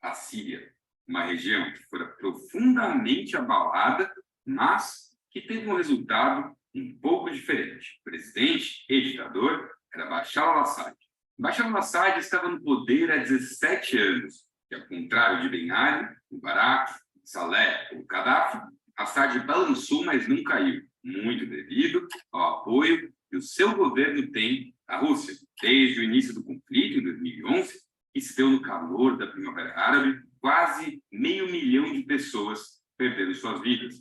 a Síria, uma região que fora profundamente abalada, mas que teve um resultado um pouco diferente. O presidente e ditador era Bashar al-Assad. Bashar al-Assad estava no poder há 17 anos, e ao contrário de Ben Ali, Mubarak, Saleh ou Gaddafi, Assad balançou, mas não caiu, muito devido ao apoio que o seu governo tem à Rússia, desde o início do conflito, em 2011, que se deu no calor da Primavera Árabe, quase 500 mil de pessoas perderam suas vidas,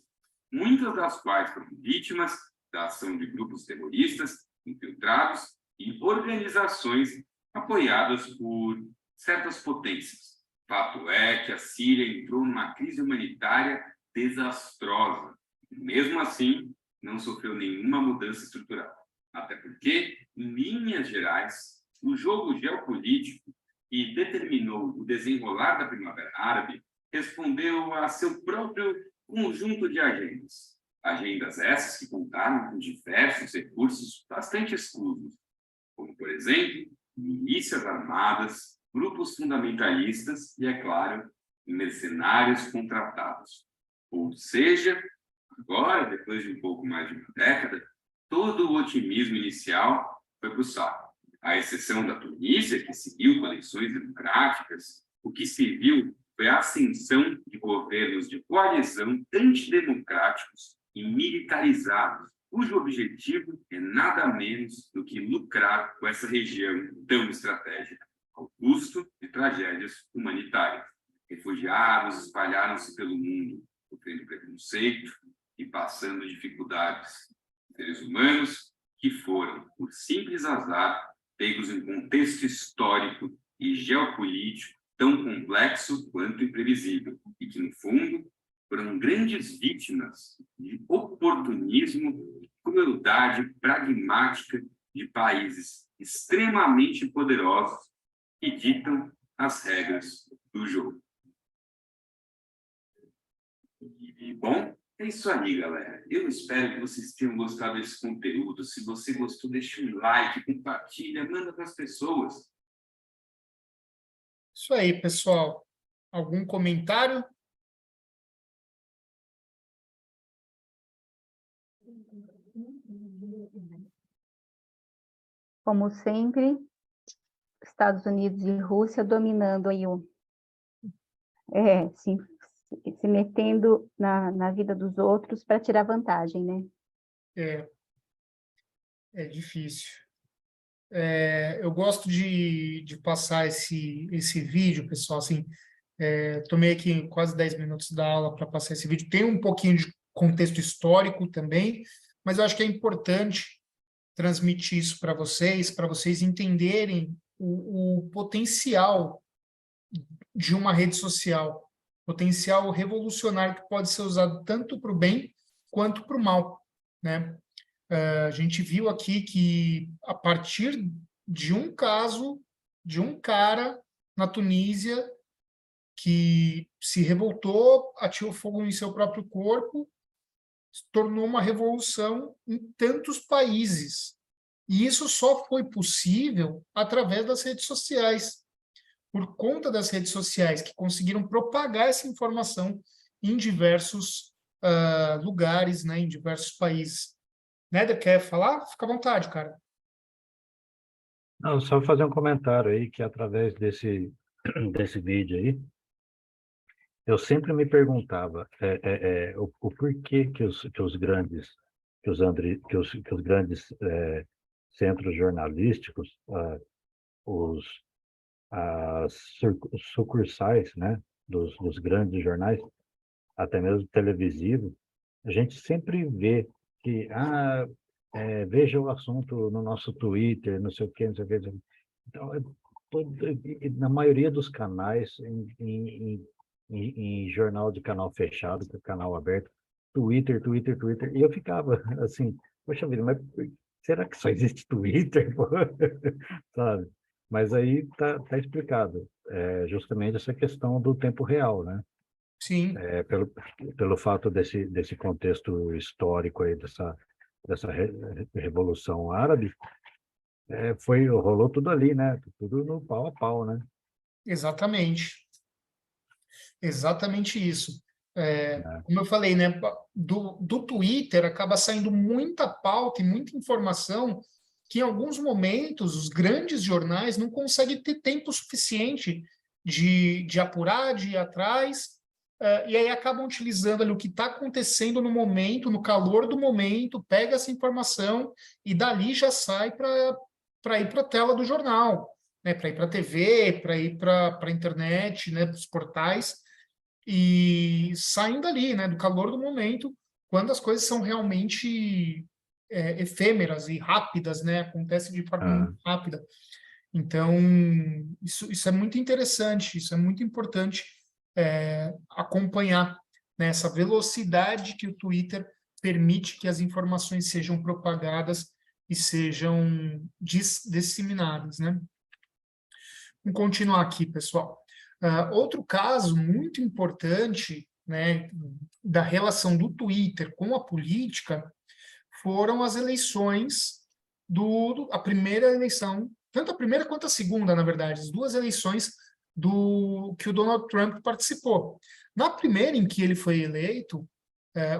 muitas das quais foram vítimas da ação de grupos terroristas, infiltrados e organizações apoiadas por certas potências. Fato é que a Síria entrou numa crise humanitária desastrosa. Mesmo assim, não sofreu nenhuma mudança estrutural. Até porque, em linhas gerais, o jogo geopolítico que determinou o desenrolar da Primavera Árabe respondeu a seu próprio conjunto de agendas. Agendas essas que contaram com diversos recursos bastante exclusos, como, por exemplo, milícias armadas, grupos fundamentalistas e, é claro, mercenários contratados. Ou seja, agora, depois de um pouco mais de uma década, todo o otimismo inicial foi para o saco. À exceção da Tunísia, que seguiu com eleições democráticas, o que se viu foi a ascensão de governos de coalizão antidemocráticos e militarizados, cujo objetivo é nada menos do que lucrar com essa região tão estratégica, ao custo de tragédias humanitárias. Refugiados espalharam-se pelo mundo, sofrendo preconceito e passando dificuldades. Seres humanos que foram, por simples azar, pegos em um contexto histórico e geopolítico tão complexo quanto imprevisível, e que, no fundo, foram grandes vítimas de oportunismo e crueldade pragmática de países extremamente poderosos que ditam as regras do jogo. E, bom, é isso aí, galera. Eu espero que vocês tenham gostado desse conteúdo. Se você gostou, deixa um like, compartilha, manda para as pessoas. Isso aí, pessoal. Algum comentário? Como sempre, Estados Unidos e Rússia dominando aí se metendo na vida dos outros para tirar vantagem, né? É difícil. Eu gosto de passar esse vídeo, pessoal, assim, tomei aqui quase 10 minutos da aula para passar esse vídeo. Tem um pouquinho de contexto histórico também, mas eu acho que é importante transmitir isso para vocês entenderem o potencial de uma rede social, potencial revolucionário que pode ser usado tanto para o bem quanto para o mal, né? A gente viu aqui que, a partir de um caso, de um cara na Tunísia que se revoltou, atirou fogo em seu próprio corpo, se tornou uma revolução em tantos países. E isso só foi possível através das redes sociais, por conta das redes sociais, que conseguiram propagar essa informação em diversos lugares, né, em diversos países. Néder, quer falar? Fica à vontade, cara. Não, só fazer um comentário aí, que através desse vídeo aí, eu sempre me perguntava o porquê que os grandes centros jornalísticos, as sucursais, né, dos grandes jornais, até mesmo televisivos, a gente sempre vê que veja o assunto no nosso Twitter, não sei o quê, não sei o quê. Então, na maioria dos canais, em jornal de canal fechado, canal aberto, Twitter, e eu ficava assim, poxa vida, mas será que só existe Twitter? Sabe? Mas aí tá explicado, justamente essa questão do tempo real, né? Sim. Pelo fato desse contexto histórico aí, dessa Revolução Árabe, rolou tudo ali, né? Tudo no pau a pau, né? Exatamente. Exatamente isso. Como eu falei, né? Do Twitter acaba saindo muita pauta e muita informação que, em alguns momentos, os grandes jornais não conseguem ter tempo suficiente de apurar, de ir atrás, e aí acabam utilizando ali o que está acontecendo no momento, no calor do momento, pega essa informação e dali já sai para ir para a tela do jornal, né? Para ir para a TV, para ir para a internet, né? Para os portais, e saem dali, né? Do calor do momento, quando as coisas são realmente efêmeras e rápidas, né? Acontece de forma muito rápida. Então, isso é muito interessante, isso é muito importante acompanhar, né, essa velocidade que o Twitter permite que as informações sejam propagadas e sejam disseminadas, né? Vamos continuar aqui, pessoal. Outro caso muito importante, né, da relação do Twitter com a política foram as eleições a primeira eleição tanto a primeira quanto a segunda, na verdade, as duas eleições que o Donald Trump participou. Na primeira em que ele foi eleito,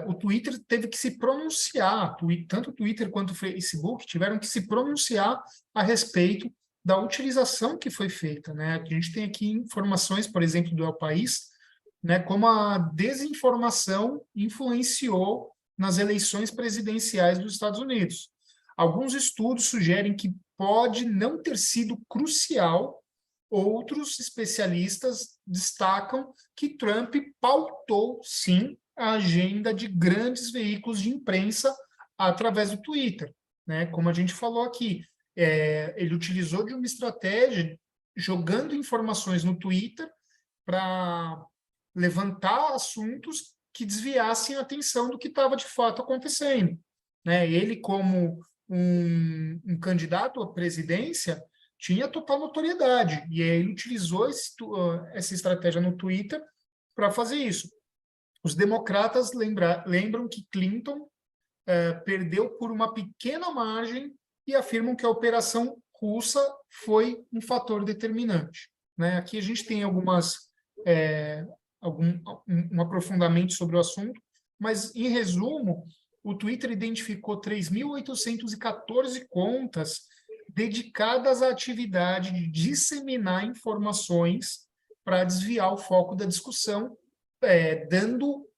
o Twitter teve que se pronunciar, tanto o Twitter quanto o Facebook tiveram que se pronunciar a respeito da utilização que foi feita, né? A gente tem aqui informações, por exemplo, do El País, né, como a desinformação influenciou nas eleições presidenciais dos Estados Unidos. Alguns estudos sugerem que pode não ter sido crucial. Outros especialistas destacam que Trump pautou, sim, a agenda de grandes veículos de imprensa através do Twitter, né? Como a gente falou aqui, ele utilizou de uma estratégia jogando informações no Twitter para levantar assuntos que desviassem a atenção do que estava de fato acontecendo, né? Ele, como um candidato à presidência, tinha total notoriedade, e ele utilizou essa estratégia no Twitter para fazer isso. Os democratas lembram que Clinton perdeu por uma pequena margem e afirmam que a operação russa foi um fator determinante, né? Aqui a gente tem um aprofundamento sobre o assunto, mas, em resumo, o Twitter identificou 3.814 contas dedicadas à atividade de disseminar informações para desviar o foco da discussão, dando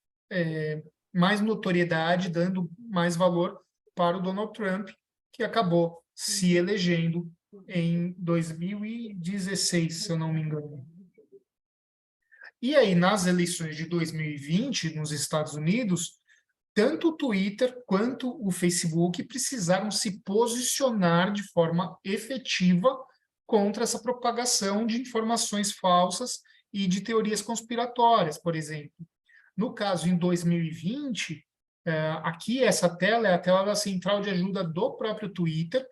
mais notoriedade, dando mais valor para o Donald Trump, que acabou se elegendo em 2016, se eu não me engano. E aí, nas eleições de 2020, nos Estados Unidos, tanto o Twitter quanto o Facebook precisaram se posicionar de forma efetiva contra essa propagação de informações falsas e de teorias conspiratórias, por exemplo. No caso, em 2020, aqui essa tela é a tela da central de ajuda do próprio Twitter,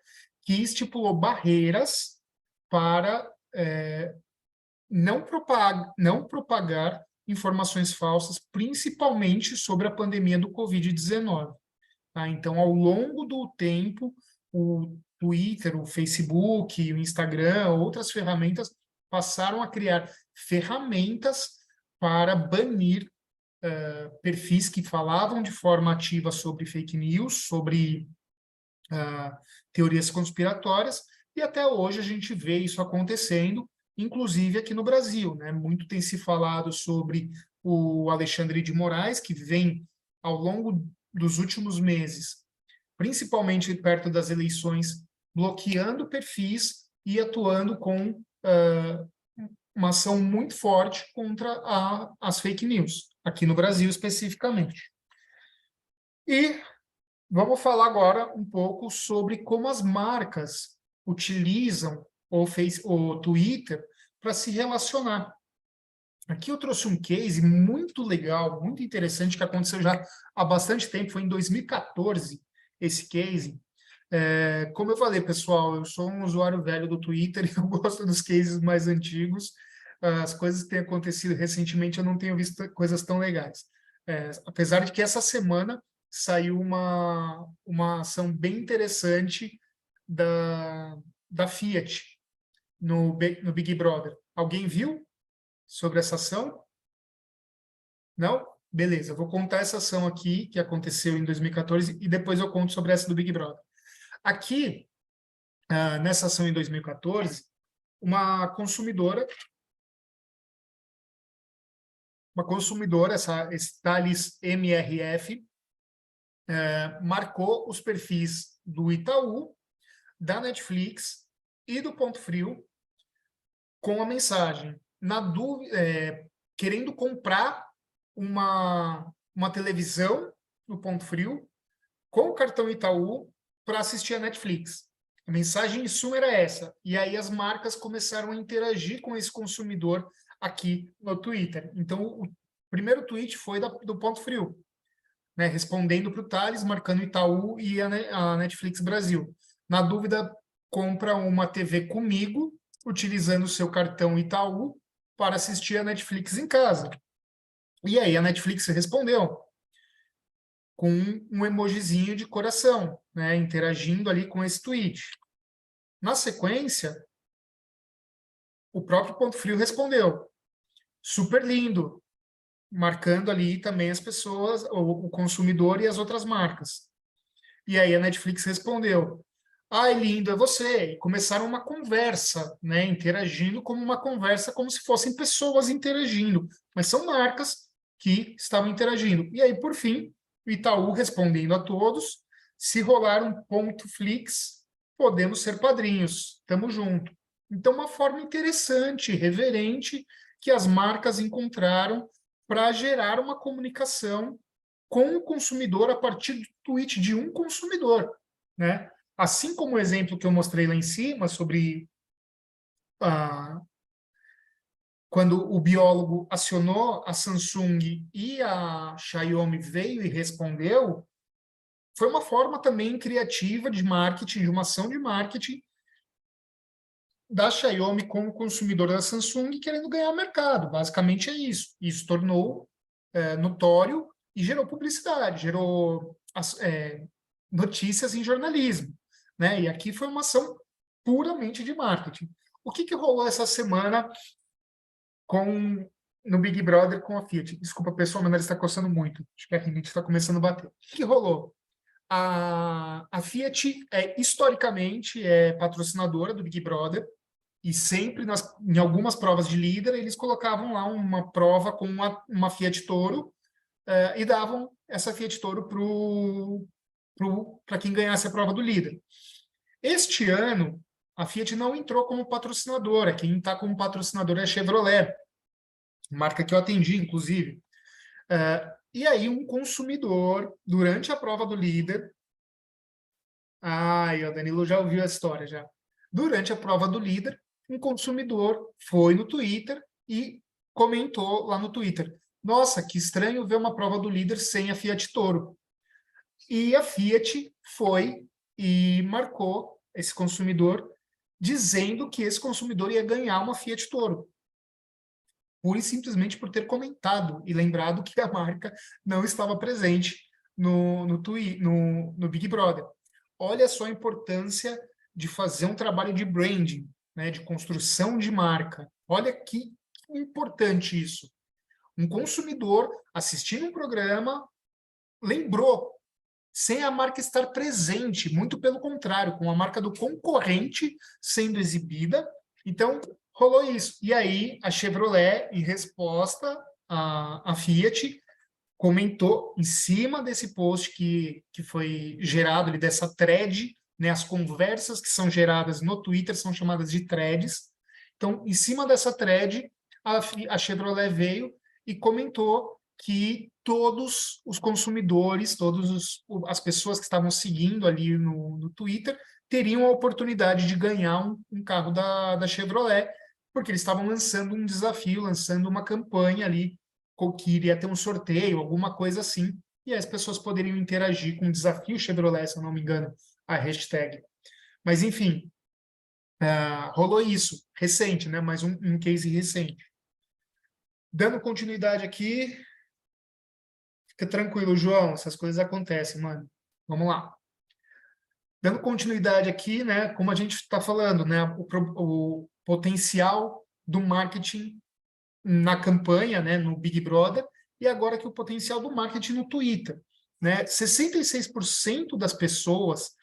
que estipulou barreiras para não propagar informações falsas, principalmente sobre a pandemia do Covid-19. Tá? Então, ao longo do tempo, o Twitter, o Facebook, o Instagram, outras ferramentas passaram a criar ferramentas para banir perfis que falavam de forma ativa sobre fake news, sobre teorias conspiratórias, e até hoje a gente vê isso acontecendo, inclusive aqui no Brasil, né? Muito tem se falado sobre o Alexandre de Moraes, que vem, ao longo dos últimos meses, principalmente perto das eleições, bloqueando perfis e atuando com uma ação muito forte contra as fake news, aqui no Brasil especificamente. E vamos falar agora um pouco sobre como as marcas utilizam o Twitter para se relacionar. Aqui eu trouxe um case muito legal, muito interessante, que aconteceu já há bastante tempo, foi em 2014, esse case. Como eu falei, pessoal, eu sou um usuário velho do Twitter e eu gosto dos cases mais antigos. As coisas que têm acontecido recentemente, eu não tenho visto coisas tão legais. Apesar de que essa semana saiu uma ação bem interessante da Fiat no Big Brother. Alguém viu sobre essa ação? Não? Beleza, eu vou contar essa ação aqui, que aconteceu em 2014, e depois eu conto sobre essa do Big Brother. Aqui, nessa ação em 2014, uma consumidora, esse Thales MRF, marcou os perfis do Itaú, da Netflix e do Ponto Frio com a mensagem, querendo comprar uma televisão no Ponto Frio com o cartão Itaú para assistir a Netflix. A mensagem em suma era essa. E aí as marcas começaram a interagir com esse consumidor aqui no Twitter. Então, o primeiro tweet foi do Ponto Frio, né, respondendo para o Thales, marcando Itaú e a Netflix Brasil. Na dúvida, compra uma TV comigo, utilizando o seu cartão Itaú, para assistir a Netflix em casa. E aí a Netflix respondeu com um emojizinho de coração, né, interagindo ali com esse tweet. Na sequência, o próprio Ponto Frio respondeu, super lindo, marcando ali também as pessoas, o consumidor e as outras marcas. E aí a Netflix respondeu, ai, lindo, é você. E começaram uma conversa, né, interagindo como uma conversa, como se fossem pessoas interagindo, mas são marcas que estavam interagindo. E aí, por fim, o Itaú respondendo a todos, se rolar um ponto Flix, podemos ser padrinhos, tamo junto. Então, uma forma interessante, reverente, que as marcas encontraram para gerar uma comunicação com o consumidor a partir do tweet de um consumidor, né? Assim como o exemplo que eu mostrei lá em cima sobre quando o biólogo acionou a Samsung e a Xiaomi veio e respondeu, foi uma forma também criativa de marketing, de uma ação de marketing da Xiaomi com o consumidor da Samsung querendo ganhar o mercado. Basicamente é isso. Isso tornou notório e gerou publicidade, gerou notícias em jornalismo, né? E aqui foi uma ação puramente de marketing. O que rolou essa semana no Big Brother com a Fiat? Desculpa, pessoal, mas ele está coçando muito. Acho que a rinite está começando a bater. O que rolou? A Fiat, historicamente, é patrocinadora do Big Brother, e sempre, em algumas provas de líder, eles colocavam lá uma prova com uma Fiat Toro e davam essa Fiat Toro para quem ganhasse a prova do líder. Este ano, a Fiat não entrou como patrocinadora. Quem está como patrocinadora é a Chevrolet, marca que eu atendi, inclusive. E aí, um consumidor, durante a prova do líder... o Danilo já ouviu a história, já. Durante a prova do líder, um consumidor foi no Twitter e comentou lá no Twitter, nossa, que estranho ver uma prova do líder sem a Fiat Toro. E a Fiat foi e marcou esse consumidor, dizendo que esse consumidor ia ganhar uma Fiat Toro. Pura e simplesmente por ter comentado e lembrado que a marca não estava presente no Big Brother. Olha só a importância de fazer um trabalho de branding, né, de construção de marca. Olha que importante isso. Um consumidor assistindo um programa lembrou, sem a marca estar presente, muito pelo contrário, com a marca do concorrente sendo exibida. Então, rolou isso. E aí, a Chevrolet, em resposta à Fiat, comentou em cima desse post que foi gerado ali, dessa thread, né, as conversas que são geradas no Twitter são chamadas de threads. Então, em cima dessa thread, a Chevrolet veio e comentou que todos os consumidores, todas as pessoas que estavam seguindo ali no Twitter, teriam a oportunidade de ganhar um carro da Chevrolet, porque eles estavam lançando um desafio, lançando uma campanha ali, que iria ter um sorteio, alguma coisa assim, e as pessoas poderiam interagir com o desafio Chevrolet, se eu não me engano, a hashtag. Mas, enfim, rolou isso, recente, né? Mais um case recente. Dando continuidade aqui, fica tranquilo, João, essas coisas acontecem, mano. Vamos lá. Dando continuidade aqui, né? Como a gente está falando, né? O potencial do marketing na campanha, né? No Big Brother, e agora que o potencial do marketing no Twitter, né? 66% das pessoas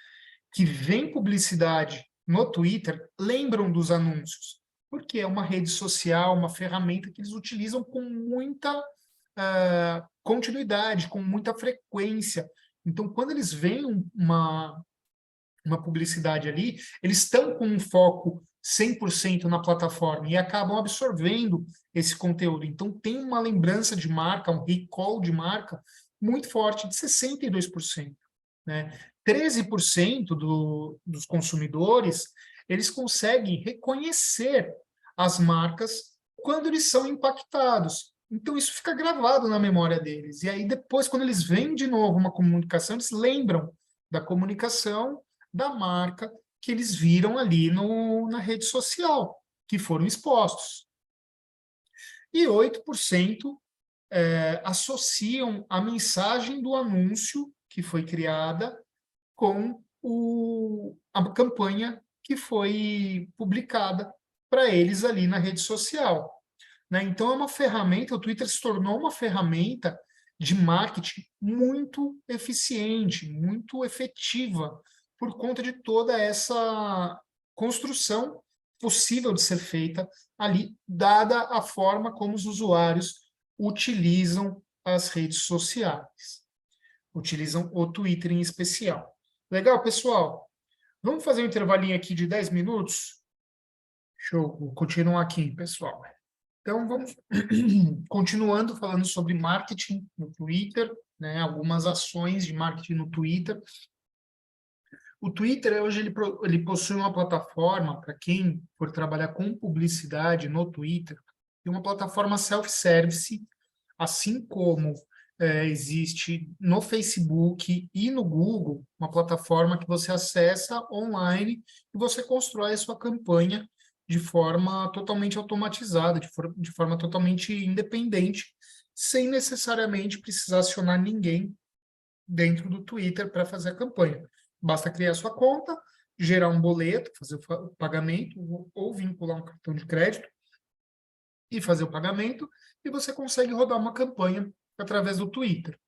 que veem publicidade no Twitter lembram dos anúncios, porque é uma rede social, uma ferramenta que eles utilizam com muita continuidade, com muita frequência. Então, quando eles veem uma publicidade ali, eles estão com um foco 100% na plataforma e acabam absorvendo esse conteúdo. Então, tem uma lembrança de marca, um recall de marca muito forte, de 62%. Né? 13% dos consumidores, eles conseguem reconhecer as marcas quando eles são impactados. Então, isso fica gravado na memória deles. E aí, depois, quando eles veem de novo uma comunicação, eles lembram da comunicação da marca que eles viram ali na rede social, que foram expostos. E 8% associam a mensagem do anúncio que foi criada com a campanha que foi publicada para eles ali na rede social, né? Então, é uma ferramenta, o Twitter se tornou uma ferramenta de marketing muito eficiente, muito efetiva, por conta de toda essa construção possível de ser feita ali, dada a forma como os usuários utilizam as redes sociais, utilizam o Twitter em especial. Legal, pessoal? Vamos fazer um intervalinho aqui de 10 minutos? Deixa eu continuar aqui, pessoal. Então, vamos continuando falando sobre marketing no Twitter, né? Algumas ações de marketing no Twitter. O Twitter, hoje, ele possui uma plataforma, para quem for trabalhar com publicidade no Twitter, tem uma plataforma self-service, assim como existe no Facebook e no Google, uma plataforma que você acessa online e você constrói a sua campanha de forma totalmente automatizada, de forma totalmente independente, sem necessariamente precisar acionar ninguém dentro do Twitter para fazer a campanha. Basta criar sua conta, gerar um boleto, fazer o pagamento, ou vincular um cartão de crédito e fazer o pagamento, e você consegue rodar uma campanha através do Twitter.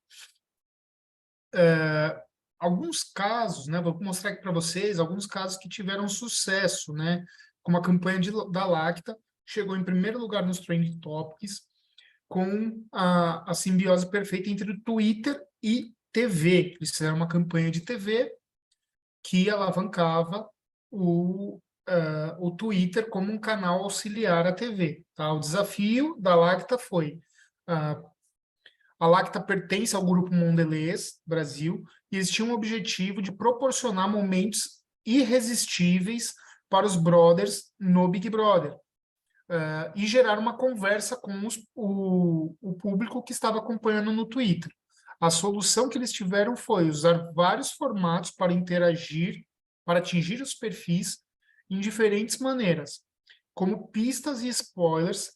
Alguns casos, né, vou mostrar aqui para vocês, alguns casos que tiveram sucesso, né, como a campanha da Lacta, chegou em primeiro lugar nos Trending Topics, com a simbiose perfeita entre o Twitter e TV. Eles fizeram uma campanha de TV que alavancava o Twitter como um canal auxiliar à TV. Tá? O desafio da Lacta foi... a Lacta pertence ao Grupo Mondelez Brasil e eles tinham o objetivo de proporcionar momentos irresistíveis para os brothers no Big Brother e gerar uma conversa com o público que estava acompanhando no Twitter. A solução que eles tiveram foi usar vários formatos para interagir, para atingir os perfis em diferentes maneiras, como pistas e spoilers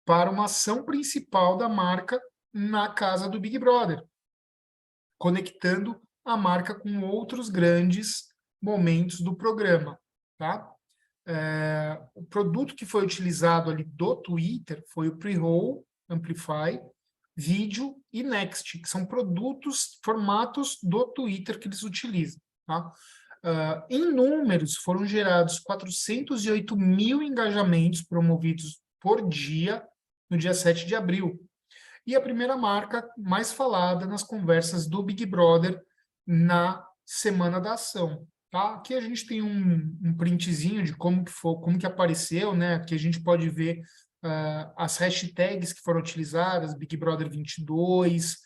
para uma ação principal da marca na casa do Big Brother, conectando a marca com outros grandes momentos do programa, tá? O produto que foi utilizado ali do Twitter foi o Pre-Roll, Amplify, Vídeo e Next, que são formatos do Twitter que eles utilizam. Tá? Em números, foram gerados 408 mil engajamentos promovidos por dia no dia 7 de abril. E a primeira marca mais falada nas conversas do Big Brother na semana da ação. Tá? Aqui a gente tem um printzinho de como que apareceu, né? Aqui a gente pode ver as hashtags que foram utilizadas, Big Brother 22,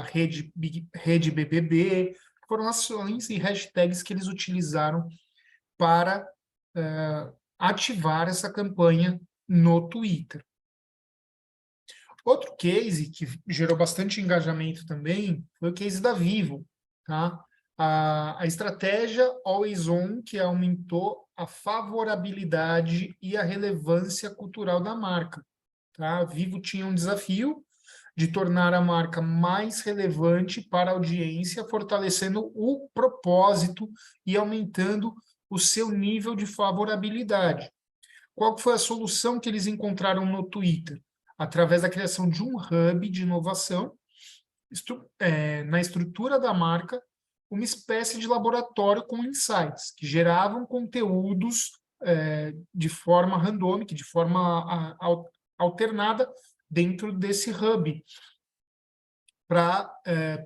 Rede BBB, foram ações e hashtags que eles utilizaram para ativar essa campanha no Twitter. Outro case que gerou bastante engajamento também foi o case da Vivo, tá? A estratégia Always On, que aumentou a favorabilidade e a relevância cultural da marca. Tá? A Vivo tinha um desafio de tornar a marca mais relevante para a audiência, fortalecendo o propósito e aumentando o seu nível de favorabilidade. Qual foi a solução que eles encontraram no Twitter? Através da criação de um hub de inovação na estrutura da marca, uma espécie de laboratório com insights, que geravam conteúdos de forma randômica, de forma alternada dentro desse hub,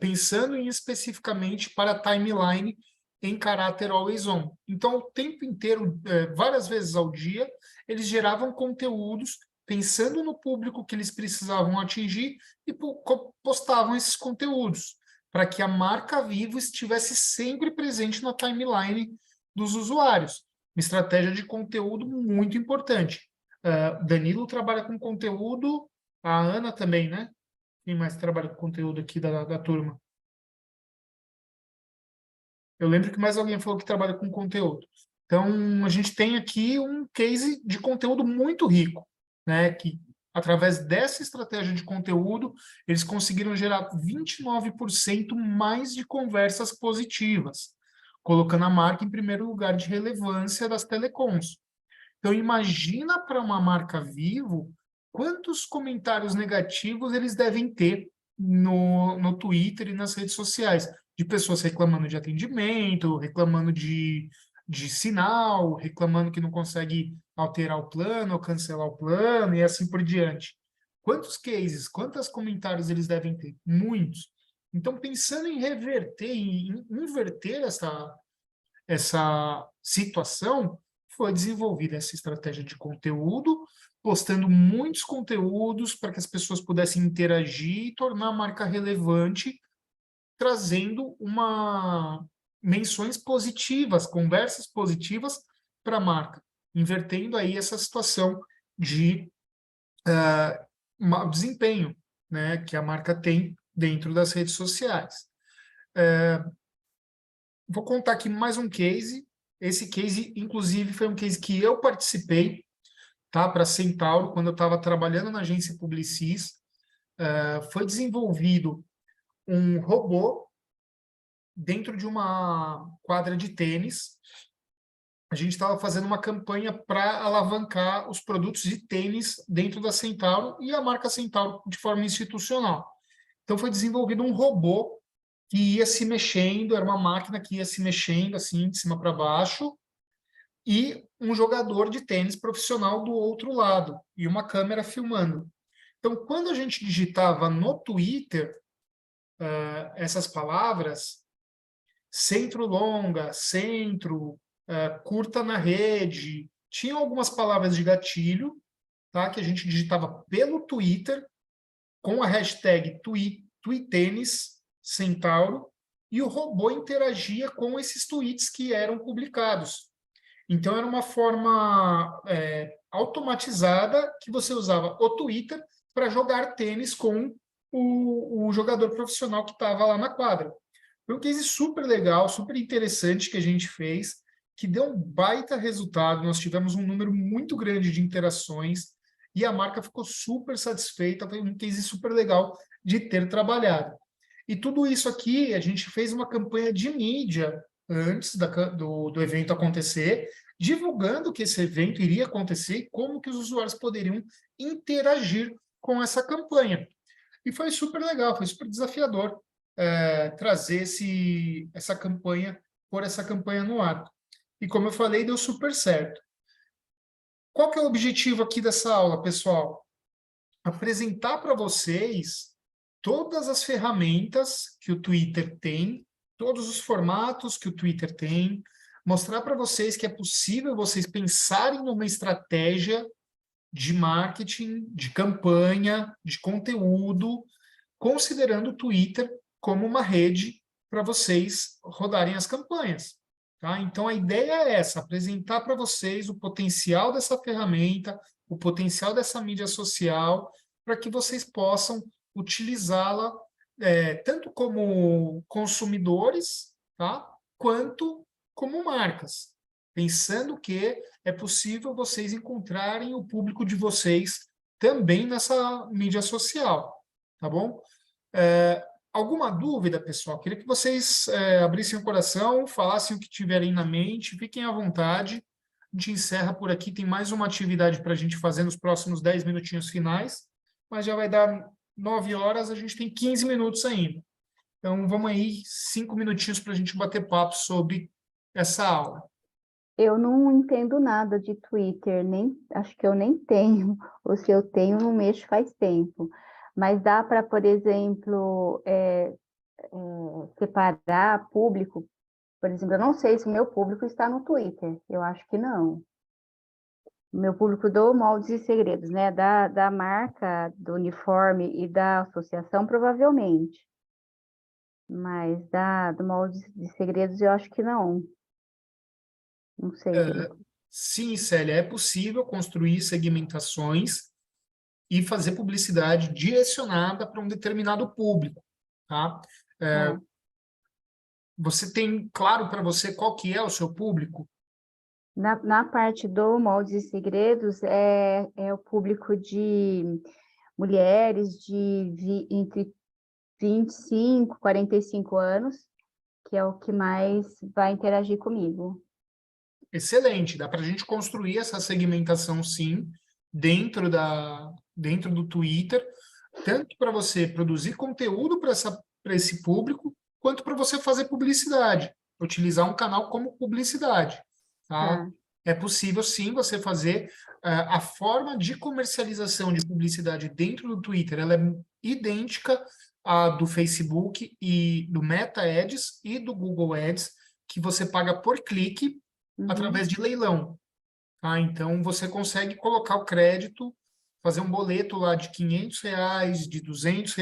pensando especificamente para a timeline em caráter always on. Então, o tempo inteiro, várias vezes ao dia, eles geravam conteúdos pensando no público que eles precisavam atingir e postavam esses conteúdos, para que a marca Vivo estivesse sempre presente na timeline dos usuários. Uma estratégia de conteúdo muito importante. Danilo trabalha com conteúdo, a Ana também, né? Quem mais trabalha com conteúdo aqui da turma? Eu lembro que mais alguém falou que trabalha com conteúdo. Então, a gente tem aqui um case de conteúdo muito rico, né? Que, através dessa estratégia de conteúdo, eles conseguiram gerar 29% mais de conversas positivas, colocando a marca em primeiro lugar de relevância das telecoms. Então, imagina para uma marca Vivo quantos comentários negativos eles devem ter no Twitter e nas redes sociais, de pessoas reclamando de atendimento, reclamando de sinal, reclamando que não consegue alterar o plano ou cancelar o plano e assim por diante. Quantos cases, quantos comentários eles devem ter? Muitos. Então, pensando em reverter, em inverter essa situação, foi desenvolvida essa estratégia de conteúdo, postando muitos conteúdos para que as pessoas pudessem interagir e tornar a marca relevante, trazendo menções positivas, conversas positivas para a marca, invertendo aí essa situação de mau desempenho, né, que a marca tem dentro das redes sociais. Vou contar aqui mais um case. Esse case, inclusive, foi um case que eu participei, tá, para a Centauro, quando eu estava trabalhando na agência Publicis. Foi desenvolvido um robô dentro de uma quadra de tênis. A gente estava fazendo uma campanha para alavancar os produtos de tênis dentro da Centauro e a marca Centauro de forma institucional. Então, foi desenvolvido um robô que ia se mexendo, era uma máquina que ia se mexendo assim, de cima para baixo, e um jogador de tênis profissional do outro lado, e uma câmera filmando. Então, quando a gente digitava no Twitter essas palavras, centro longa, centro, curta na rede, tinha algumas palavras de gatilho, tá, que a gente digitava pelo Twitter, com a hashtag Tweetênis Centauro, e o robô interagia com esses tweets que eram publicados. Então, era uma forma automatizada que você usava o Twitter para jogar tênis com o jogador profissional que estava lá na quadra. Foi um case super legal, super interessante que a gente fez, que deu um baita resultado. Nós tivemos um número muito grande de interações e a marca ficou super satisfeita. Foi um case super legal de ter trabalhado. E tudo isso aqui, a gente fez uma campanha de mídia antes do evento acontecer, divulgando que esse evento iria acontecer e como que os usuários poderiam interagir com essa campanha. E foi super legal, foi super desafiador trazer pôr essa campanha no ar. E como eu falei, deu super certo. Qual que é o objetivo aqui dessa aula, pessoal? Apresentar para vocês todas as ferramentas que o Twitter tem, todos os formatos que o Twitter tem, mostrar para vocês que é possível vocês pensarem numa estratégia de marketing, de campanha, de conteúdo, considerando o Twitter como uma rede para vocês rodarem as campanhas. Tá? Então, a ideia é essa, apresentar para vocês o potencial dessa ferramenta, o potencial dessa mídia social, para que vocês possam utilizá-la tanto como consumidores, tá? Quanto como marcas, pensando que é possível vocês encontrarem o público de vocês também nessa mídia social, tá bom? Alguma dúvida, pessoal? Queria que vocês abrissem o coração, falassem o que tiverem na mente, fiquem à vontade. A gente encerra por aqui, tem mais uma atividade para a gente fazer nos próximos 10 minutinhos finais, mas já vai dar 9 horas, a gente tem 15 minutos ainda. Então, vamos aí, 5 minutinhos para a gente bater papo sobre essa aula. Eu não entendo nada de Twitter, acho que eu nem tenho, ou se eu tenho, não mexo faz tempo. Mas dá para, por exemplo, separar público. Por exemplo, eu não sei se o meu público está no Twitter, eu acho que não. O meu público do Moldes e Segredos, né? Da marca, do uniforme e da associação, provavelmente. Mas do Moldes e Segredos eu acho que não. Não sei. Sim, Célia, é possível construir segmentações e fazer publicidade direcionada para um determinado público, tá? Você tem claro para você qual que é o seu público? Na parte do Moldes e Segredos, é o público de mulheres entre 25 e 45 anos, que é o que mais vai interagir comigo. Excelente, dá para a gente construir essa segmentação, sim, dentro do Twitter, tanto para você produzir conteúdo para esse público, quanto para você fazer publicidade, utilizar um canal como publicidade, tá? Tá. É possível, sim, você fazer a forma de comercialização de publicidade dentro do Twitter, ela é idêntica à do Facebook e do Meta Ads e do Google Ads, que você paga por clique através de leilão. Tá? Então, você consegue colocar o crédito, fazer um boleto lá de R$ 500, de R$ 200, de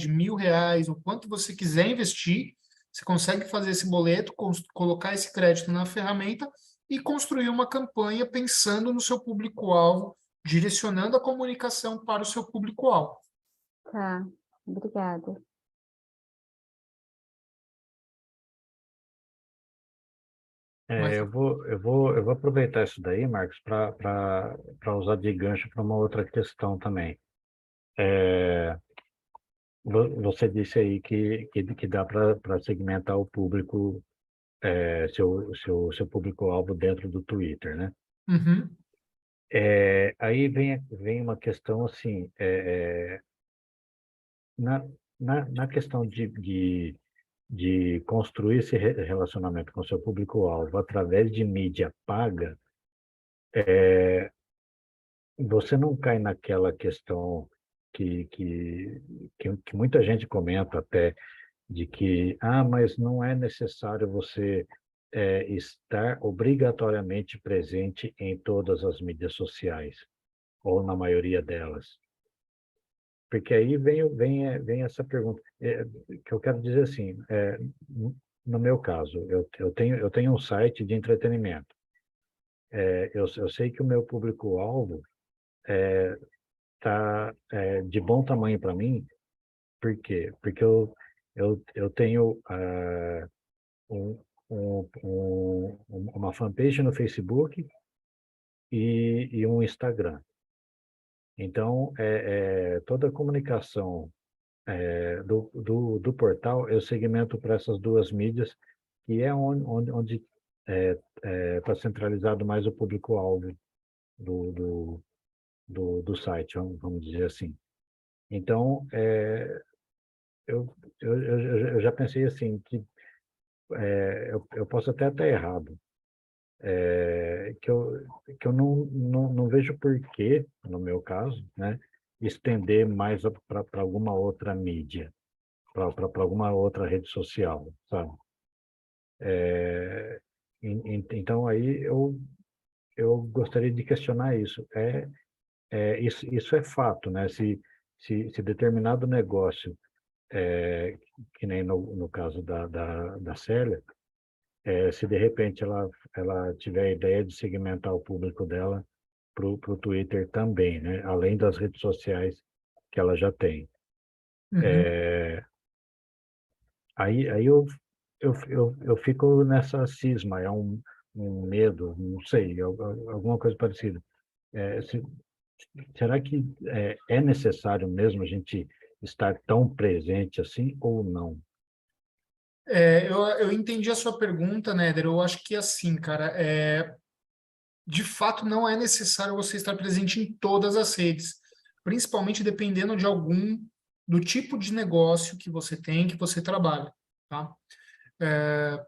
R$ 1.000, o quanto você quiser investir, você consegue fazer esse boleto, colocar esse crédito na ferramenta e construir uma campanha pensando no seu público-alvo, direcionando a comunicação para o seu público-alvo. Tá, obrigada. Mas- Eu vou aproveitar isso daí, Marcos, para usar de gancho para uma outra questão também. Você disse aí que dá para segmentar o público, seu público-alvo dentro do Twitter, né? Uhum. Aí vem uma questão assim, na questão de construir esse relacionamento com o seu público-alvo através de mídia paga, você não cai naquela questão que muita gente comenta até, de que, mas não é necessário você estar obrigatoriamente presente em todas as mídias sociais, ou na maioria delas. Porque aí vem essa pergunta, que eu quero dizer assim, no meu caso, eu tenho um site de entretenimento. Eu sei que o meu público-alvo está de bom tamanho para mim. Por quê? Porque eu tenho uma fanpage no Facebook e um Instagram. Então, toda a comunicação do portal eu segmento para essas duas mídias, que é onde está centralizado mais o público-alvo do site, vamos dizer assim. Então, eu já pensei assim, que eu posso até estar errado, que eu não vejo porquê, no meu caso, né, estender mais para alguma outra mídia, para alguma outra rede social, sabe? Então, aí eu gostaria de questionar isso. Isso é fato, né? Se determinado negócio, que nem no caso da Célia, se de repente ela tiver a ideia de segmentar o público dela para o Twitter também, né? Além das redes sociais que ela já tem. Uhum. Aí eu fico nessa cisma, é um medo, não sei, alguma coisa parecida. Será que é necessário mesmo a gente estar tão presente assim ou não? Eu entendi a sua pergunta, Néder. Eu acho que assim, cara, de fato não é necessário você estar presente em todas as redes, principalmente dependendo do tipo de negócio que você tem, que você trabalha, tá?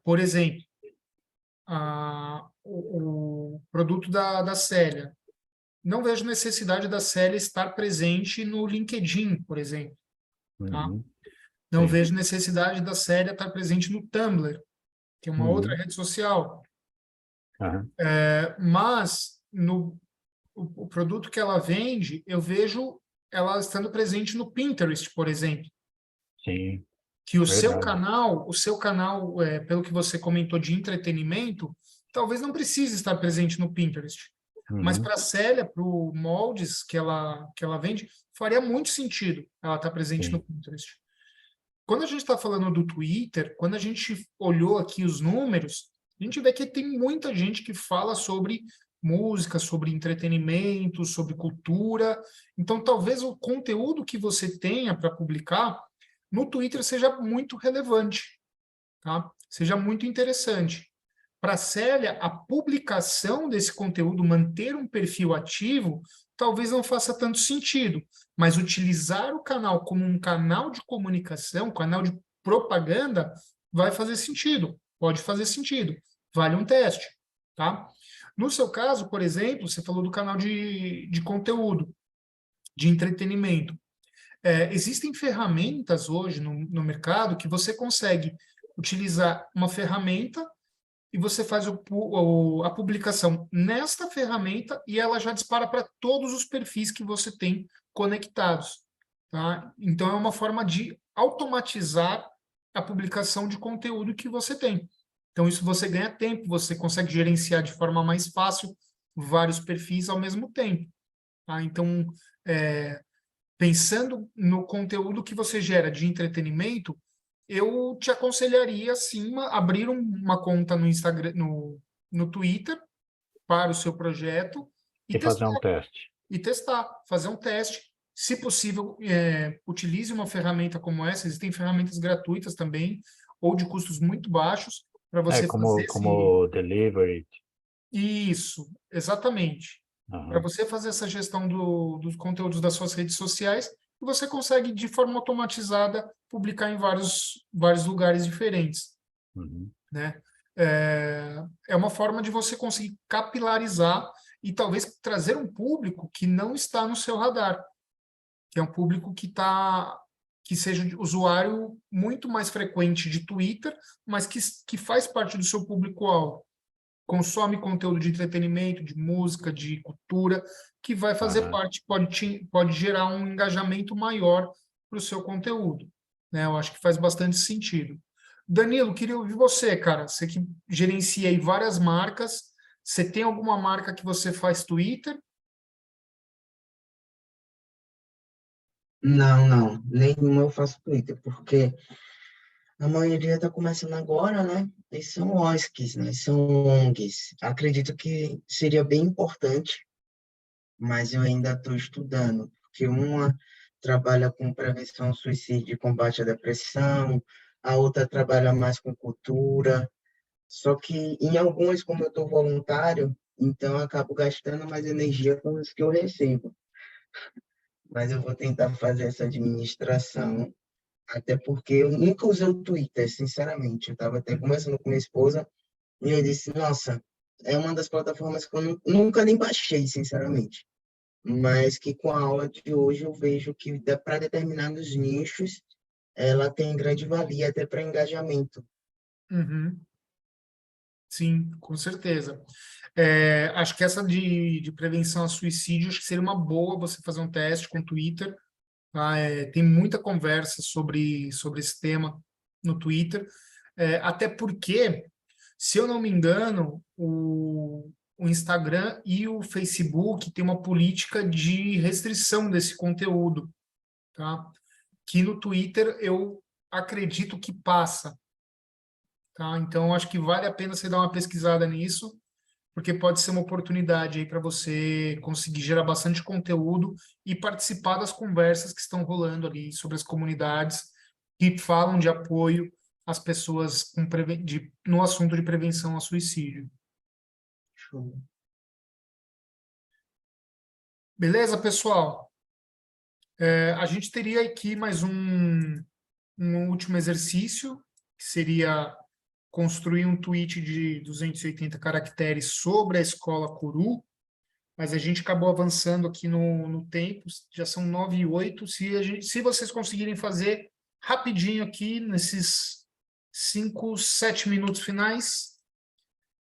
Por exemplo, o produto da Célia. Não vejo necessidade da Célia estar presente no LinkedIn, por exemplo, tá? Uhum, Não sim. vejo necessidade da Célia estar presente no Tumblr, que é uma outra Uhum, rede social. aham, Mas o produto que ela vende, eu vejo ela estando presente no Pinterest, por exemplo, sim, que verdade. o seu canal, pelo que você comentou de entretenimento, talvez não precise estar presente no Pinterest. Mas Uhum, para a Célia, para o Moldes que ela vende, faria muito sentido ela estar presente no sim. Pinterest. Quando a gente está falando do Twitter, quando a gente olhou aqui os números, a gente vê que tem muita gente que fala sobre música, sobre entretenimento, sobre cultura. Então, talvez o conteúdo que você tenha para publicar no Twitter seja muito relevante, tá? seja muito interessante. Para a Célia, a publicação desse conteúdo, manter um perfil ativo, talvez não faça tanto sentido, mas utilizar o canal como um canal de comunicação, canal de propaganda, vai fazer sentido, pode fazer sentido, vale um teste, tá? No seu caso, por exemplo, você falou do canal de conteúdo, de entretenimento. Existem ferramentas hoje no mercado que você consegue utilizar uma ferramenta e você faz a publicação nesta ferramenta e ela já dispara para todos os perfis que você tem conectados. Tá? Então, é uma forma de automatizar a publicação de conteúdo que você tem. Então, isso você ganha tempo, você consegue gerenciar de forma mais fácil vários perfis ao mesmo tempo. Tá? Então, pensando no conteúdo que você gera de entretenimento, eu te aconselharia, sim, abrir uma conta no Instagram, no Twitter, para o seu projeto E fazer um teste. fazer um teste. Se possível, utilize uma ferramenta como essa, existem ferramentas gratuitas também, ou de custos muito baixos, para você fazer como delivery. Isso, exatamente. Uhum. Para você fazer essa gestão dos conteúdos das suas redes sociais, você consegue, de forma automatizada, publicar em vários lugares diferentes. Uhum. Né? É uma forma de você conseguir capilarizar e talvez trazer um público que não está no seu radar, que é um público que seja usuário muito mais frequente de Twitter, mas que faz parte do seu público-alvo. Consome conteúdo de entretenimento, de música, de cultura, que vai fazer parte, pode gerar um engajamento maior para o seu conteúdo. Né? Eu acho que faz bastante sentido. Danilo, queria ouvir você, cara. Você que gerencia aí várias marcas, você tem alguma marca que você faz Twitter? Não, nenhuma eu faço Twitter, porque a maioria está começando agora, né? E são OSCs, né? São ONGs. Acredito que seria bem importante, mas eu ainda estou estudando, porque uma trabalha com prevenção ao suicídio e combate à depressão, a outra trabalha mais com cultura, só que em algumas, como eu estou voluntário, então eu acabo gastando mais energia com os que eu recebo. Mas eu vou tentar fazer essa administração, até porque eu nunca usei o Twitter, sinceramente. Eu estava até conversando com minha esposa e eu disse, nossa, é uma das plataformas que eu nunca nem baixei, sinceramente. Mas que com a aula de hoje eu vejo que para determinados nichos ela tem grande valia até para engajamento. Uhum. Sim, com certeza. Acho que essa de prevenção a suicídio, acho que seria uma boa você fazer um teste com o Twitter. Tá? Tem muita conversa sobre esse tema no Twitter. Até porque, se eu não me engano, o Instagram e o Facebook têm uma política de restrição desse conteúdo. Tá? Que no Twitter eu acredito que passa. Tá? Então, acho que vale a pena você dar uma pesquisada nisso, porque pode ser uma oportunidade aí para você conseguir gerar bastante conteúdo e participar das conversas que estão rolando ali sobre as comunidades que falam de apoio às pessoas no assunto de prevenção ao suicídio. Show. Beleza, pessoal? A gente teria aqui mais um último exercício, que seria construir um tweet de 280 caracteres sobre a escola Curu, mas a gente acabou avançando aqui no tempo, já são 9h08, se vocês conseguirem fazer rapidinho aqui, nesses 5, 7 minutos finais,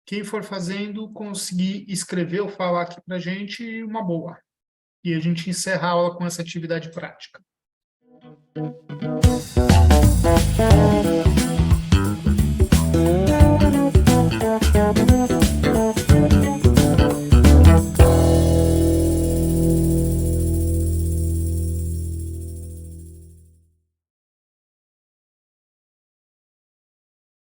quem for fazendo, conseguir escrever ou falar aqui para a gente, uma boa. E a gente encerra a aula com essa atividade prática.